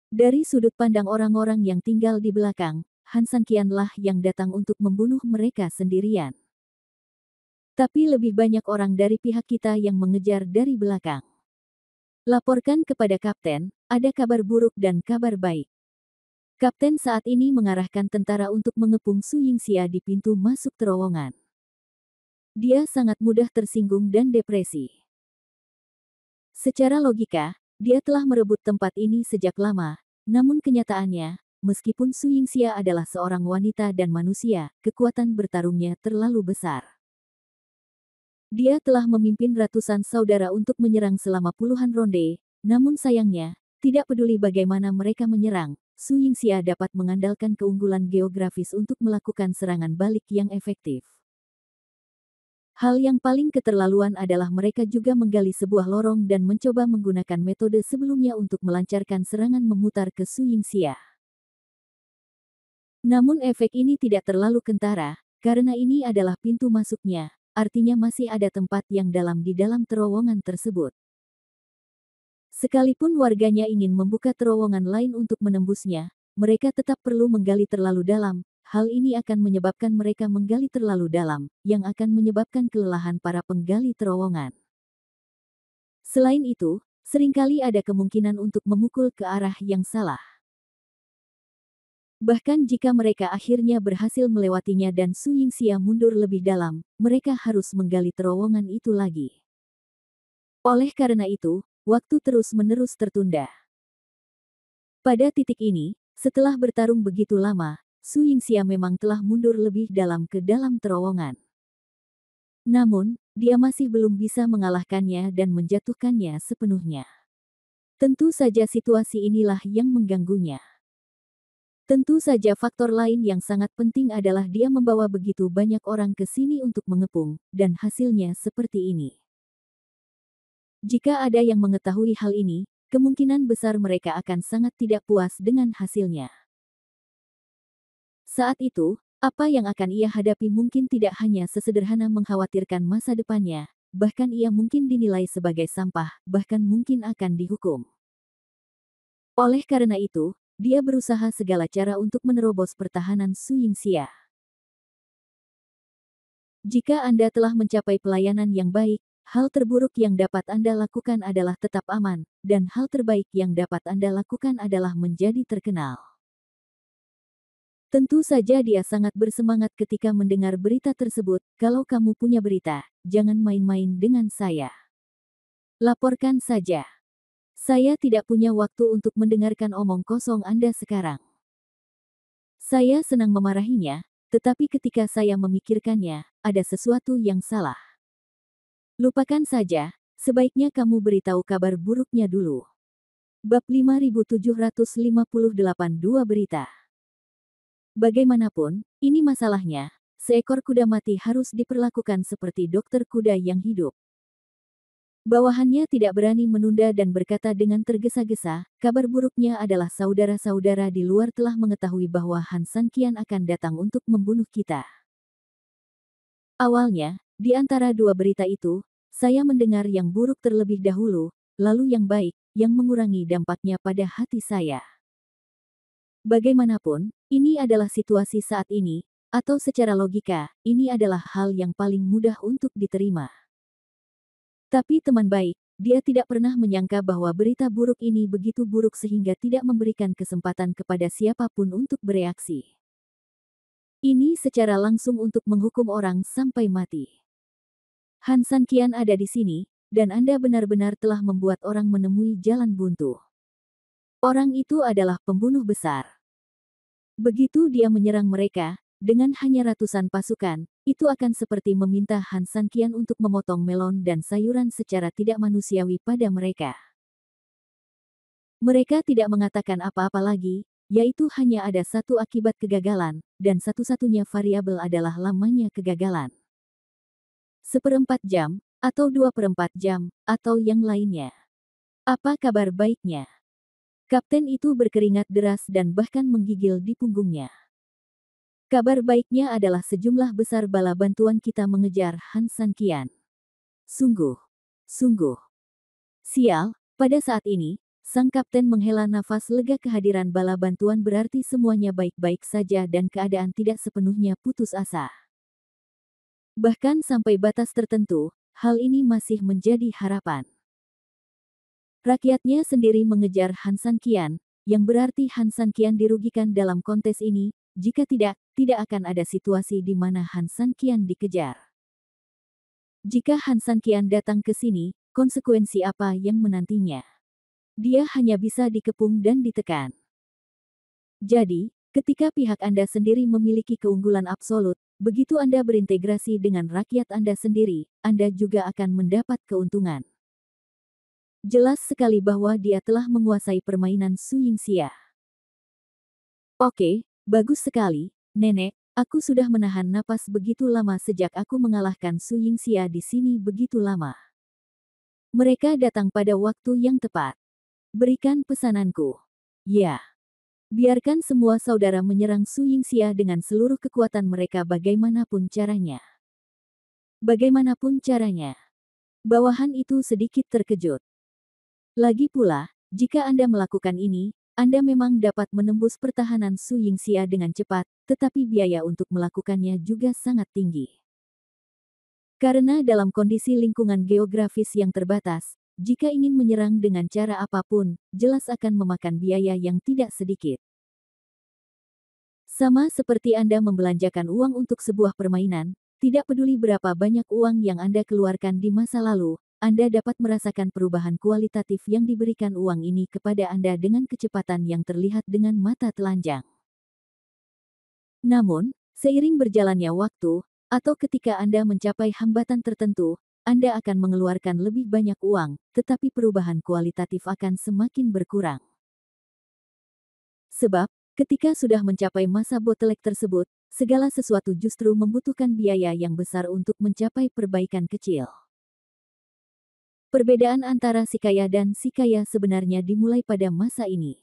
Dari sudut pandang orang-orang yang tinggal di belakang, Han Sanqian lah yang datang untuk membunuh mereka sendirian. Tapi lebih banyak orang dari pihak kita yang mengejar dari belakang. Laporkan kepada Kapten, ada kabar buruk dan kabar baik. Kapten saat ini mengarahkan tentara untuk mengepung Su Yingxia di pintu masuk terowongan. Dia sangat mudah tersinggung dan depresi. Secara logika, dia telah merebut tempat ini sejak lama, namun kenyataannya, meskipun Su Yingxia adalah seorang wanita dan manusia, kekuatan bertarungnya terlalu besar. Dia telah memimpin ratusan saudara untuk menyerang selama puluhan ronde, namun sayangnya, tidak peduli bagaimana mereka menyerang, Su Yingxia dapat mengandalkan keunggulan geografis untuk melakukan serangan balik yang efektif. Hal yang paling keterlaluan adalah mereka juga menggali sebuah lorong dan mencoba menggunakan metode sebelumnya untuk melancarkan serangan memutar ke Su Yingxia. Namun efek ini tidak terlalu kentara, karena ini adalah pintu masuknya, artinya masih ada tempat yang dalam di dalam terowongan tersebut. Sekalipun warganya ingin membuka terowongan lain untuk menembusnya, mereka tetap perlu menggali terlalu dalam. Hal ini akan menyebabkan mereka menggali terlalu dalam, yang akan menyebabkan kelelahan para penggali terowongan. Selain itu, seringkali ada kemungkinan untuk memukul ke arah yang salah. Bahkan jika mereka akhirnya berhasil melewatinya dan Su Yingxia mundur lebih dalam, mereka harus menggali terowongan itu lagi. Oleh karena itu, waktu terus-menerus tertunda. Pada titik ini, setelah bertarung begitu lama, Su Yingxia memang telah mundur lebih dalam ke dalam terowongan. Namun, dia masih belum bisa mengalahkannya dan menjatuhkannya sepenuhnya. Tentu saja situasi inilah yang mengganggunya. Tentu saja faktor lain yang sangat penting adalah dia membawa begitu banyak orang ke sini untuk mengepung, dan hasilnya seperti ini. Jika ada yang mengetahui hal ini, kemungkinan besar mereka akan sangat tidak puas dengan hasilnya. Saat itu, apa yang akan ia hadapi mungkin tidak hanya sesederhana mengkhawatirkan masa depannya, bahkan ia mungkin dinilai sebagai sampah, bahkan mungkin akan dihukum. Oleh karena itu, dia berusaha segala cara untuk menerobos pertahanan Su Yingxia. Jika Anda telah mencapai pelayanan yang baik, hal terburuk yang dapat Anda lakukan adalah tetap aman, dan hal terbaik yang dapat Anda lakukan adalah menjadi terkenal. Tentu saja dia sangat bersemangat ketika mendengar berita tersebut. Kalau kamu punya berita, jangan main-main dengan saya. Laporkan saja. Saya tidak punya waktu untuk mendengarkan omong kosong Anda sekarang. Saya senang memarahinya, tetapi ketika saya memikirkannya, ada sesuatu yang salah. Lupakan saja, sebaiknya kamu beritahu kabar buruknya dulu. Bab 5758 2 berita. Bagaimanapun, ini masalahnya, seekor kuda mati harus diperlakukan seperti dokter kuda yang hidup. Bawahannya tidak berani menunda dan berkata dengan tergesa-gesa, kabar buruknya adalah saudara-saudara di luar telah mengetahui bahwa Han Sanqian akan datang untuk membunuh kita. Awalnya, di antara dua berita itu, saya mendengar yang buruk terlebih dahulu, lalu yang baik, yang mengurangi dampaknya pada hati saya. Bagaimanapun, ini adalah situasi saat ini, atau secara logika, ini adalah hal yang paling mudah untuk diterima. Tapi teman baik, dia tidak pernah menyangka bahwa berita buruk ini begitu buruk sehingga tidak memberikan kesempatan kepada siapapun untuk bereaksi. Ini secara langsung untuk menghukum orang sampai mati. Han Sanqian ada di sini, dan Anda benar-benar telah membuat orang menemui jalan buntu. Orang itu adalah pembunuh besar. Begitu dia menyerang mereka, dengan hanya ratusan pasukan, itu akan seperti meminta Han Sanqian untuk memotong melon dan sayuran secara tidak manusiawi pada mereka. Mereka tidak mengatakan apa-apa lagi, yaitu hanya ada satu akibat kegagalan, dan satu-satunya variabel adalah lamanya kegagalan. 1/4 jam, atau 2/4 jam, atau yang lainnya. Apa kabar baiknya? Kapten itu berkeringat deras dan bahkan menggigil di punggungnya. Kabar baiknya adalah sejumlah besar bala bantuan kita mengejar Han Sanqian. Sungguh. Sial, pada saat ini, sang kapten menghela nafas lega. Kehadiran bala bantuan berarti semuanya baik-baik saja dan keadaan tidak sepenuhnya putus asa. Bahkan sampai batas tertentu, hal ini masih menjadi harapan. Rakyatnya sendiri mengejar Han Sanqian, yang berarti Han Sanqian dirugikan dalam kontes ini, jika tidak, tidak akan ada situasi di mana Han Sanqian dikejar. Jika Han Sanqian datang ke sini, konsekuensi apa yang menantinya? Dia hanya bisa dikepung dan ditekan. Jadi, ketika pihak Anda sendiri memiliki keunggulan absolut, begitu Anda berintegrasi dengan rakyat Anda sendiri, Anda juga akan mendapat keuntungan. Jelas sekali bahwa dia telah menguasai permainan Su Yingxia. Oke, bagus sekali, Nenek. Aku sudah menahan napas begitu lama sejak aku mengalahkan Su Yingxia di sini begitu lama. Mereka datang pada waktu yang tepat. Berikan pesananku. Ya. Biarkan semua saudara menyerang Su Yingxia dengan seluruh kekuatan mereka bagaimanapun caranya. Bagaimanapun caranya. Bawahan itu sedikit terkejut. Lagi pula, jika Anda melakukan ini, Anda memang dapat menembus pertahanan Su Yingxia dengan cepat, tetapi biaya untuk melakukannya juga sangat tinggi. Karena dalam kondisi lingkungan geografis yang terbatas, jika ingin menyerang dengan cara apapun, jelas akan memakan biaya yang tidak sedikit. Sama seperti Anda membelanjakan uang untuk sebuah permainan, tidak peduli berapa banyak uang yang Anda keluarkan di masa lalu, Anda dapat merasakan perubahan kualitatif yang diberikan uang ini kepada Anda dengan kecepatan yang terlihat dengan mata telanjang. Namun, seiring berjalannya waktu, atau ketika Anda mencapai hambatan tertentu, Anda akan mengeluarkan lebih banyak uang, tetapi perubahan kualitatif akan semakin berkurang. Sebab, ketika sudah mencapai masa bottleneck tersebut, segala sesuatu justru membutuhkan biaya yang besar untuk mencapai perbaikan kecil. Perbedaan antara si kaya dan si kaya sebenarnya dimulai pada masa ini.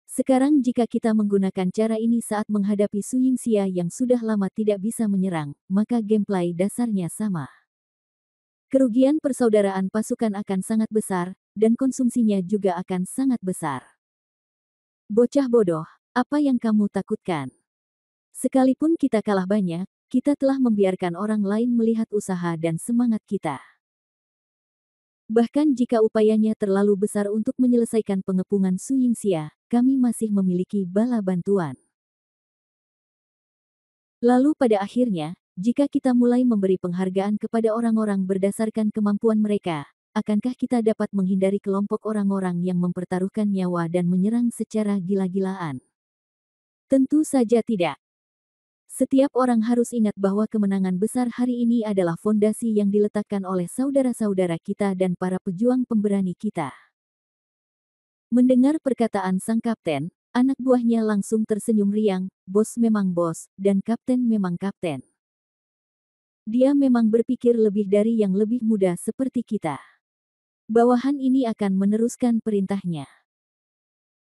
Sekarang jika kita menggunakan cara ini saat menghadapi Su Yingxia yang sudah lama tidak bisa menyerang, maka gameplay dasarnya sama. Kerugian persaudaraan pasukan akan sangat besar, dan konsumsinya juga akan sangat besar. Bocah bodoh, apa yang kamu takutkan? Sekalipun kita kalah banyak, kita telah membiarkan orang lain melihat usaha dan semangat kita. Bahkan jika upayanya terlalu besar untuk menyelesaikan pengepungan Su Yingxia, kami masih memiliki bala bantuan. Lalu pada akhirnya, jika kita mulai memberi penghargaan kepada orang-orang berdasarkan kemampuan mereka, akankah kita dapat menghindari kelompok orang-orang yang mempertaruhkan nyawa dan menyerang secara gila-gilaan? Tentu saja tidak. Setiap orang harus ingat bahwa kemenangan besar hari ini adalah fondasi yang diletakkan oleh saudara-saudara kita dan para pejuang pemberani kita. Mendengar perkataan sang kapten, anak buahnya langsung tersenyum riang, bos memang bos, dan kapten memang kapten. Dia memang berpikir lebih dari yang lebih muda seperti kita. Bawahan ini akan meneruskan perintahnya.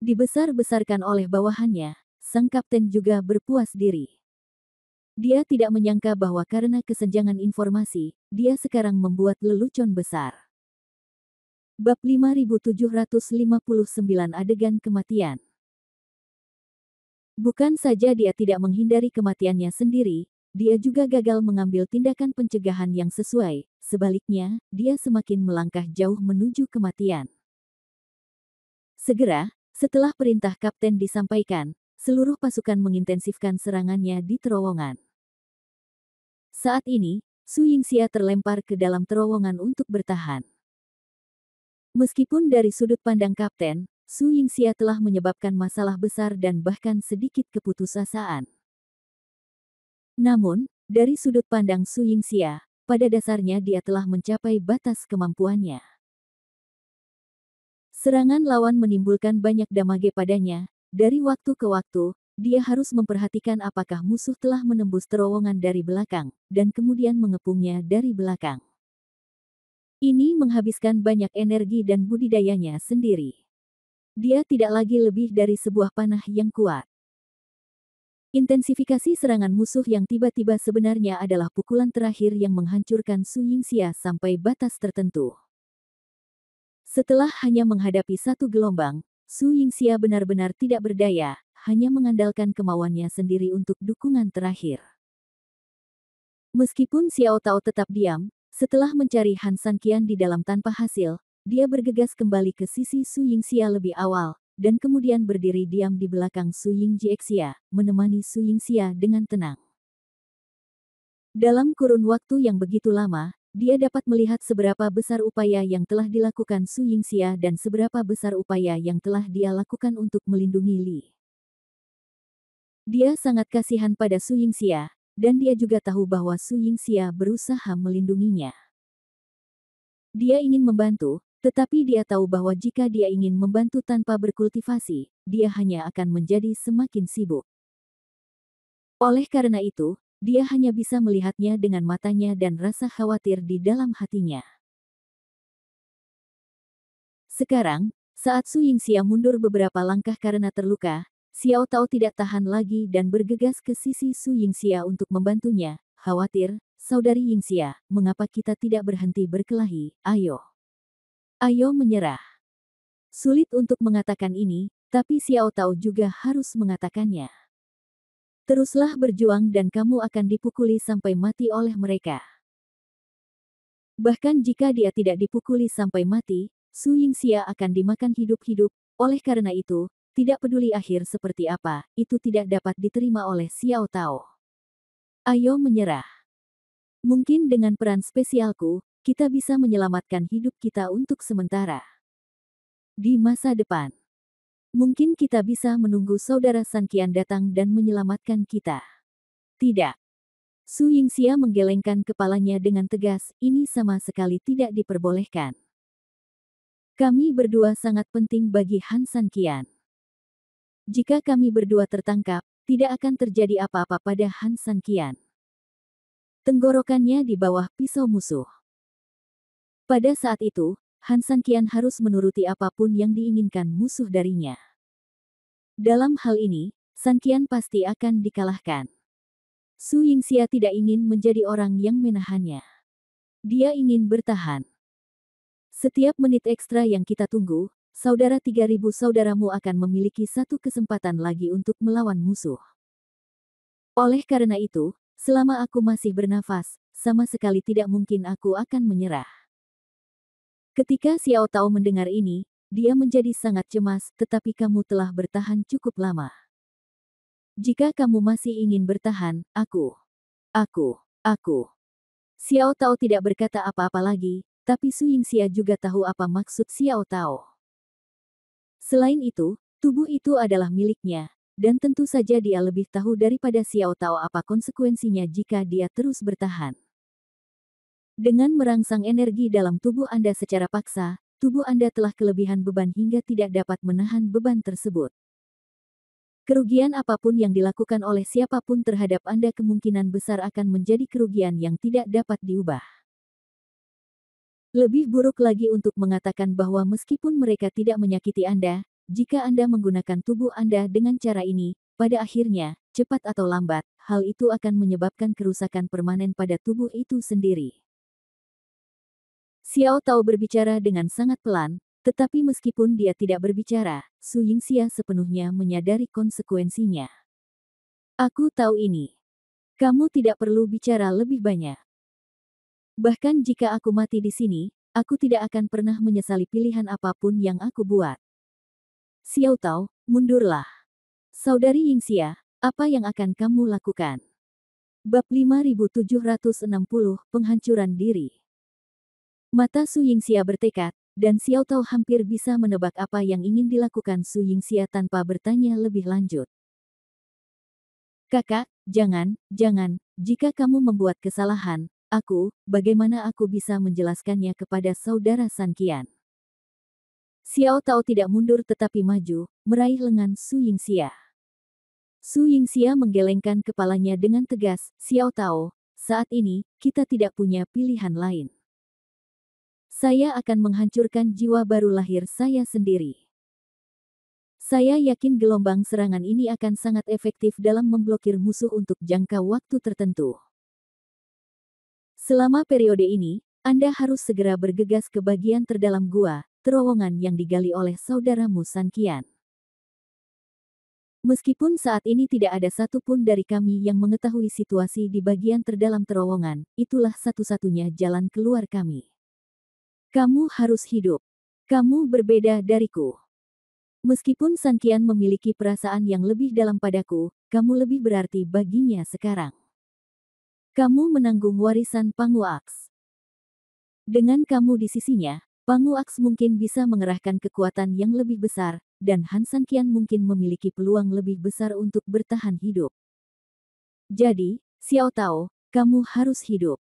Dibesar-besarkan oleh bawahannya, sang kapten juga berpuas diri. Dia tidak menyangka bahwa karena kesenjangan informasi, dia sekarang membuat lelucon besar. Bab 5759 Adegan Kematian. Bukan saja dia tidak menghindari kematiannya sendiri, dia juga gagal mengambil tindakan pencegahan yang sesuai, sebaliknya, dia semakin melangkah jauh menuju kematian. Segera, setelah perintah kapten disampaikan, seluruh pasukan mengintensifkan serangannya di terowongan. Saat ini, Su Yingxia terlempar ke dalam terowongan untuk bertahan. Meskipun dari sudut pandang kapten, Su Yingxia telah menyebabkan masalah besar dan bahkan sedikit keputusasaan. Namun, dari sudut pandang Su Yingxia, pada dasarnya dia telah mencapai batas kemampuannya. Serangan lawan menimbulkan banyak damage padanya. Dari waktu ke waktu, dia harus memperhatikan apakah musuh telah menembus terowongan dari belakang, dan kemudian mengepungnya dari belakang. Ini menghabiskan banyak energi dan budidayanya sendiri. Dia tidak lagi lebih dari sebuah panah yang kuat. Intensifikasi serangan musuh yang tiba-tiba sebenarnya adalah pukulan terakhir yang menghancurkan Su Yingxia sampai batas tertentu. Setelah hanya menghadapi satu gelombang, Su Yingxia benar-benar tidak berdaya, hanya mengandalkan kemauannya sendiri untuk dukungan terakhir. Meskipun Xiao Tao tetap diam, setelah mencari Han Sanqian di dalam tanpa hasil, dia bergegas kembali ke sisi Su Yingxia lebih awal, dan kemudian berdiri diam di belakang Su Yingjiexia, menemani Su Yingxia dengan tenang. Dalam kurun waktu yang begitu lama, dia dapat melihat seberapa besar upaya yang telah dilakukan Su Yingxia dan seberapa besar upaya yang telah dia lakukan untuk melindungi Li. Dia sangat kasihan pada Su Yingxia, dan dia juga tahu bahwa Su Yingxia berusaha melindunginya. Dia ingin membantu, tetapi dia tahu bahwa jika dia ingin membantu tanpa berkultivasi, dia hanya akan menjadi semakin sibuk. Oleh karena itu, dia hanya bisa melihatnya dengan matanya dan rasa khawatir di dalam hatinya. Sekarang, saat Su Yingxia mundur beberapa langkah karena terluka, Xiao Tao tidak tahan lagi dan bergegas ke sisi Su Yingxia untuk membantunya. Khawatir, saudari Yingxia, mengapa kita tidak berhenti berkelahi? Ayo. Ayo menyerah. Sulit untuk mengatakan ini, tapi Xiao Tao juga harus mengatakannya. Teruslah berjuang dan kamu akan dipukuli sampai mati oleh mereka. Bahkan jika dia tidak dipukuli sampai mati, Su Yingxia akan dimakan hidup-hidup. Oleh karena itu, tidak peduli akhir seperti apa, itu tidak dapat diterima oleh Xiao Tao. Ayo menyerah. Mungkin dengan peran spesialku, kita bisa menyelamatkan hidup kita untuk sementara. Di masa depan, mungkin kita bisa menunggu saudara Sanqian datang dan menyelamatkan kita. Tidak. Su Yingxia menggelengkan kepalanya dengan tegas, ini sama sekali tidak diperbolehkan. Kami berdua sangat penting bagi Han Sanqian. Jika kami berdua tertangkap, tidak akan terjadi apa-apa pada Han Sanqian. Tenggorokannya di bawah pisau musuh. Pada saat itu, Han Sanqian harus menuruti apapun yang diinginkan musuh darinya. Dalam hal ini, Sanqian pasti akan dikalahkan. Su Yingxia tidak ingin menjadi orang yang menahannya. Dia ingin bertahan. Setiap menit ekstra yang kita tunggu, saudara 3000 saudaramu akan memiliki satu kesempatan lagi untuk melawan musuh. Oleh karena itu, selama aku masih bernafas, sama sekali tidak mungkin aku akan menyerah. Ketika Xiao Tao mendengar ini, dia menjadi sangat cemas, tetapi kamu telah bertahan cukup lama. Jika kamu masih ingin bertahan, aku. Xiao Tao tidak berkata apa-apa lagi, tapi Su Yingxia juga tahu apa maksud Xiao Tao. Selain itu, tubuh itu adalah miliknya, dan tentu saja dia lebih tahu daripada Xiao Tao apa konsekuensinya jika dia terus bertahan. Dengan merangsang energi dalam tubuh Anda secara paksa, tubuh Anda telah kelebihan beban hingga tidak dapat menahan beban tersebut. Kerugian apapun yang dilakukan oleh siapapun terhadap Anda kemungkinan besar akan menjadi kerugian yang tidak dapat diubah. Lebih buruk lagi untuk mengatakan bahwa meskipun mereka tidak menyakiti Anda, jika Anda menggunakan tubuh Anda dengan cara ini, pada akhirnya, cepat atau lambat, hal itu akan menyebabkan kerusakan permanen pada tubuh itu sendiri. Xiao Tao berbicara dengan sangat pelan, tetapi meskipun dia tidak berbicara, Su Yingxia sepenuhnya menyadari konsekuensinya. Aku tahu ini. Kamu tidak perlu bicara lebih banyak. Bahkan jika aku mati di sini, aku tidak akan pernah menyesali pilihan apapun yang aku buat. Xiao Tao, mundurlah. Saudari Yingxia, apa yang akan kamu lakukan? Bab 5760, Penghancuran Diri. Mata Su Yingxia bertekad, dan Xiao Tao hampir bisa menebak apa yang ingin dilakukan Su Yingxia tanpa bertanya lebih lanjut. Kakak, jangan, jika kamu membuat kesalahan, bagaimana aku bisa menjelaskannya kepada saudara San Qian? Xiao Tao tidak mundur tetapi maju, meraih lengan Su Yingxia. Su Yingxia menggelengkan kepalanya dengan tegas, Xiao Tao, saat ini, kita tidak punya pilihan lain. Saya akan menghancurkan jiwa baru lahir saya sendiri. Saya yakin gelombang serangan ini akan sangat efektif dalam memblokir musuh untuk jangka waktu tertentu. Selama periode ini, Anda harus segera bergegas ke bagian terdalam gua, terowongan yang digali oleh saudaramu San Qian. Meskipun saat ini tidak ada satupun dari kami yang mengetahui situasi di bagian terdalam terowongan, itulah satu-satunya jalan keluar kami. Kamu harus hidup. Kamu berbeda dariku. Meskipun San Qian memiliki perasaan yang lebih dalam padaku, kamu lebih berarti baginya sekarang. Kamu menanggung warisan Pangu Aks. Dengan kamu di sisinya, Pangu Aks mungkin bisa mengerahkan kekuatan yang lebih besar, dan Han San Qian mungkin memiliki peluang lebih besar untuk bertahan hidup. Jadi, Xiao Tao, kamu harus hidup.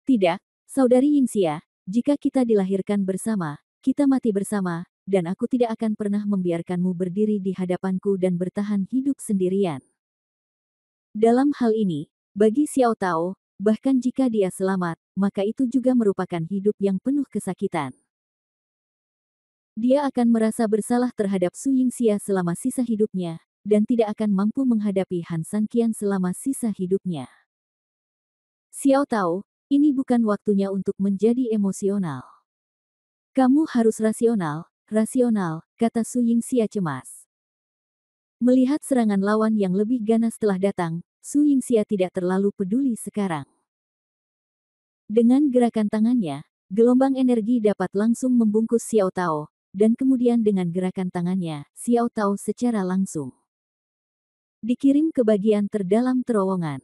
Tidak, saudari Yingxia, jika kita dilahirkan bersama, kita mati bersama, dan aku tidak akan pernah membiarkanmu berdiri di hadapanku dan bertahan hidup sendirian. Dalam hal ini, bagi Xiao Tao, bahkan jika dia selamat, maka itu juga merupakan hidup yang penuh kesakitan. Dia akan merasa bersalah terhadap Su Yingxia selama sisa hidupnya, dan tidak akan mampu menghadapi Han San Qian selama sisa hidupnya. Xiao Tao, ini bukan waktunya untuk menjadi emosional. Kamu harus rasional, kata Su Yingxia cemas. Melihat serangan lawan yang lebih ganas telah datang, Su Yingxia tidak terlalu peduli sekarang. Dengan gerakan tangannya, gelombang energi dapat langsung membungkus Xiao Tao, dan kemudian dengan gerakan tangannya, Xiao Tao secara langsung dikirim ke bagian terdalam terowongan.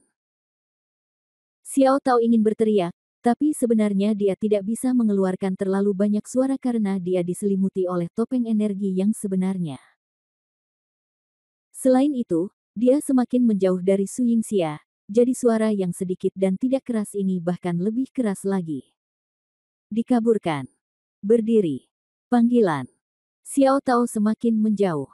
Xiao Tao ingin berteriak, tapi sebenarnya dia tidak bisa mengeluarkan terlalu banyak suara karena dia diselimuti oleh topeng energi yang sebenarnya. Selain itu, dia semakin menjauh dari Su Yingxia, jadi suara yang sedikit dan tidak keras ini bahkan lebih keras lagi. Dikaburkan. Berdiri. Panggilan. Xiao Tao semakin menjauh.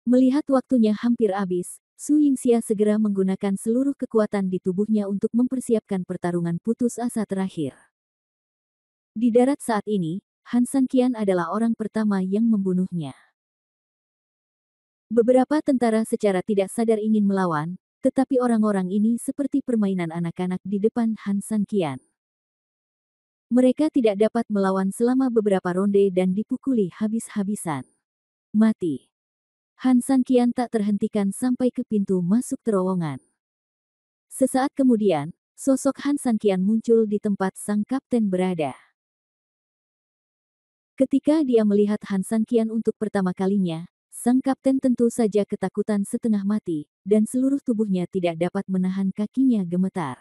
Melihat waktunya hampir habis, Su Yingxia segera menggunakan seluruh kekuatan di tubuhnya untuk mempersiapkan pertarungan putus asa terakhir. Di darat saat ini, Han San Qian adalah orang pertama yang membunuhnya. Beberapa tentara secara tidak sadar ingin melawan, tetapi orang-orang ini seperti permainan anak-anak di depan Han San Qian. Mereka tidak dapat melawan selama beberapa ronde dan dipukuli habis-habisan. Mati. Han San Qian tak terhentikan sampai ke pintu masuk terowongan. Sesaat kemudian, sosok Han San Qian muncul di tempat sang kapten berada. Ketika dia melihat Han San Qian untuk pertama kalinya, sang kapten tentu saja ketakutan setengah mati, dan seluruh tubuhnya tidak dapat menahan kakinya gemetar.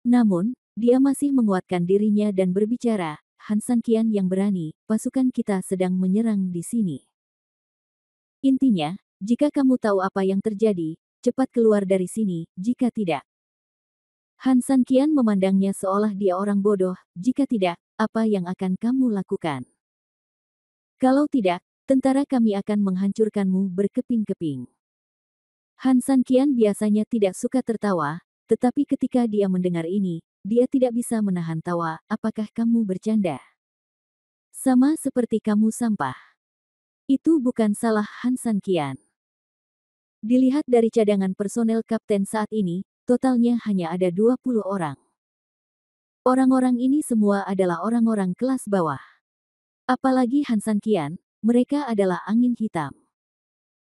Namun, dia masih menguatkan dirinya dan berbicara, Han San Qian yang berani, pasukan kita sedang menyerang di sini. Intinya, jika kamu tahu apa yang terjadi, cepat keluar dari sini, jika tidak. Han San Qian memandangnya seolah dia orang bodoh, jika tidak, apa yang akan kamu lakukan? Kalau tidak, tentara kami akan menghancurkanmu berkeping-keping. Han San Qian biasanya tidak suka tertawa, tetapi ketika dia mendengar ini, dia tidak bisa menahan tawa. Apakah kamu bercanda? Sama seperti kamu sampah. Itu bukan salah Han San Qian. Dilihat dari cadangan personel kapten saat ini, totalnya hanya ada 20 orang. Orang-orang ini semua adalah orang-orang kelas bawah. Apalagi Han San Qian, mereka adalah angin hitam.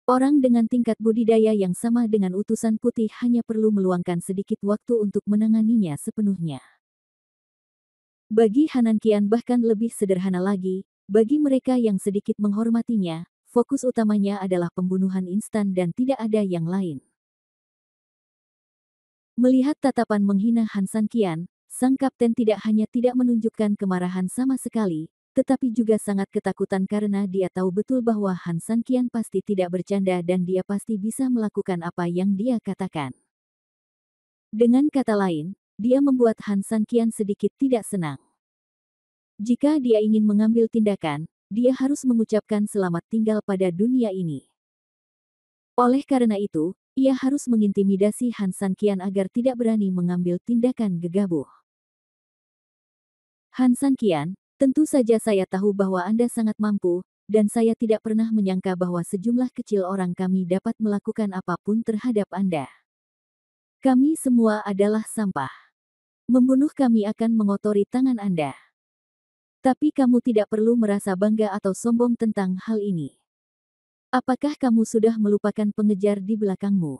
Orang dengan tingkat budidaya yang sama dengan utusan putih hanya perlu meluangkan sedikit waktu untuk menanganinya sepenuhnya. Bagi Hanan Qian bahkan lebih sederhana lagi, bagi mereka yang sedikit menghormatinya, fokus utamanya adalah pembunuhan instan dan tidak ada yang lain. Melihat tatapan menghina Han San Qian, sang kapten tidak hanya tidak menunjukkan kemarahan sama sekali, tetapi juga sangat ketakutan karena dia tahu betul bahwa Han San Qian pasti tidak bercanda dan dia pasti bisa melakukan apa yang dia katakan. Dengan kata lain, dia membuat Han San Qian sedikit tidak senang. Jika dia ingin mengambil tindakan, dia harus mengucapkan selamat tinggal pada dunia ini. Oleh karena itu, ia harus mengintimidasi Han San Qian agar tidak berani mengambil tindakan gegabah. Han San Qian, tentu saja saya tahu bahwa Anda sangat mampu, dan saya tidak pernah menyangka bahwa sejumlah kecil orang kami dapat melakukan apapun terhadap Anda. Kami semua adalah sampah. Membunuh kami akan mengotori tangan Anda. Tapi kamu tidak perlu merasa bangga atau sombong tentang hal ini. Apakah kamu sudah melupakan pengejar di belakangmu?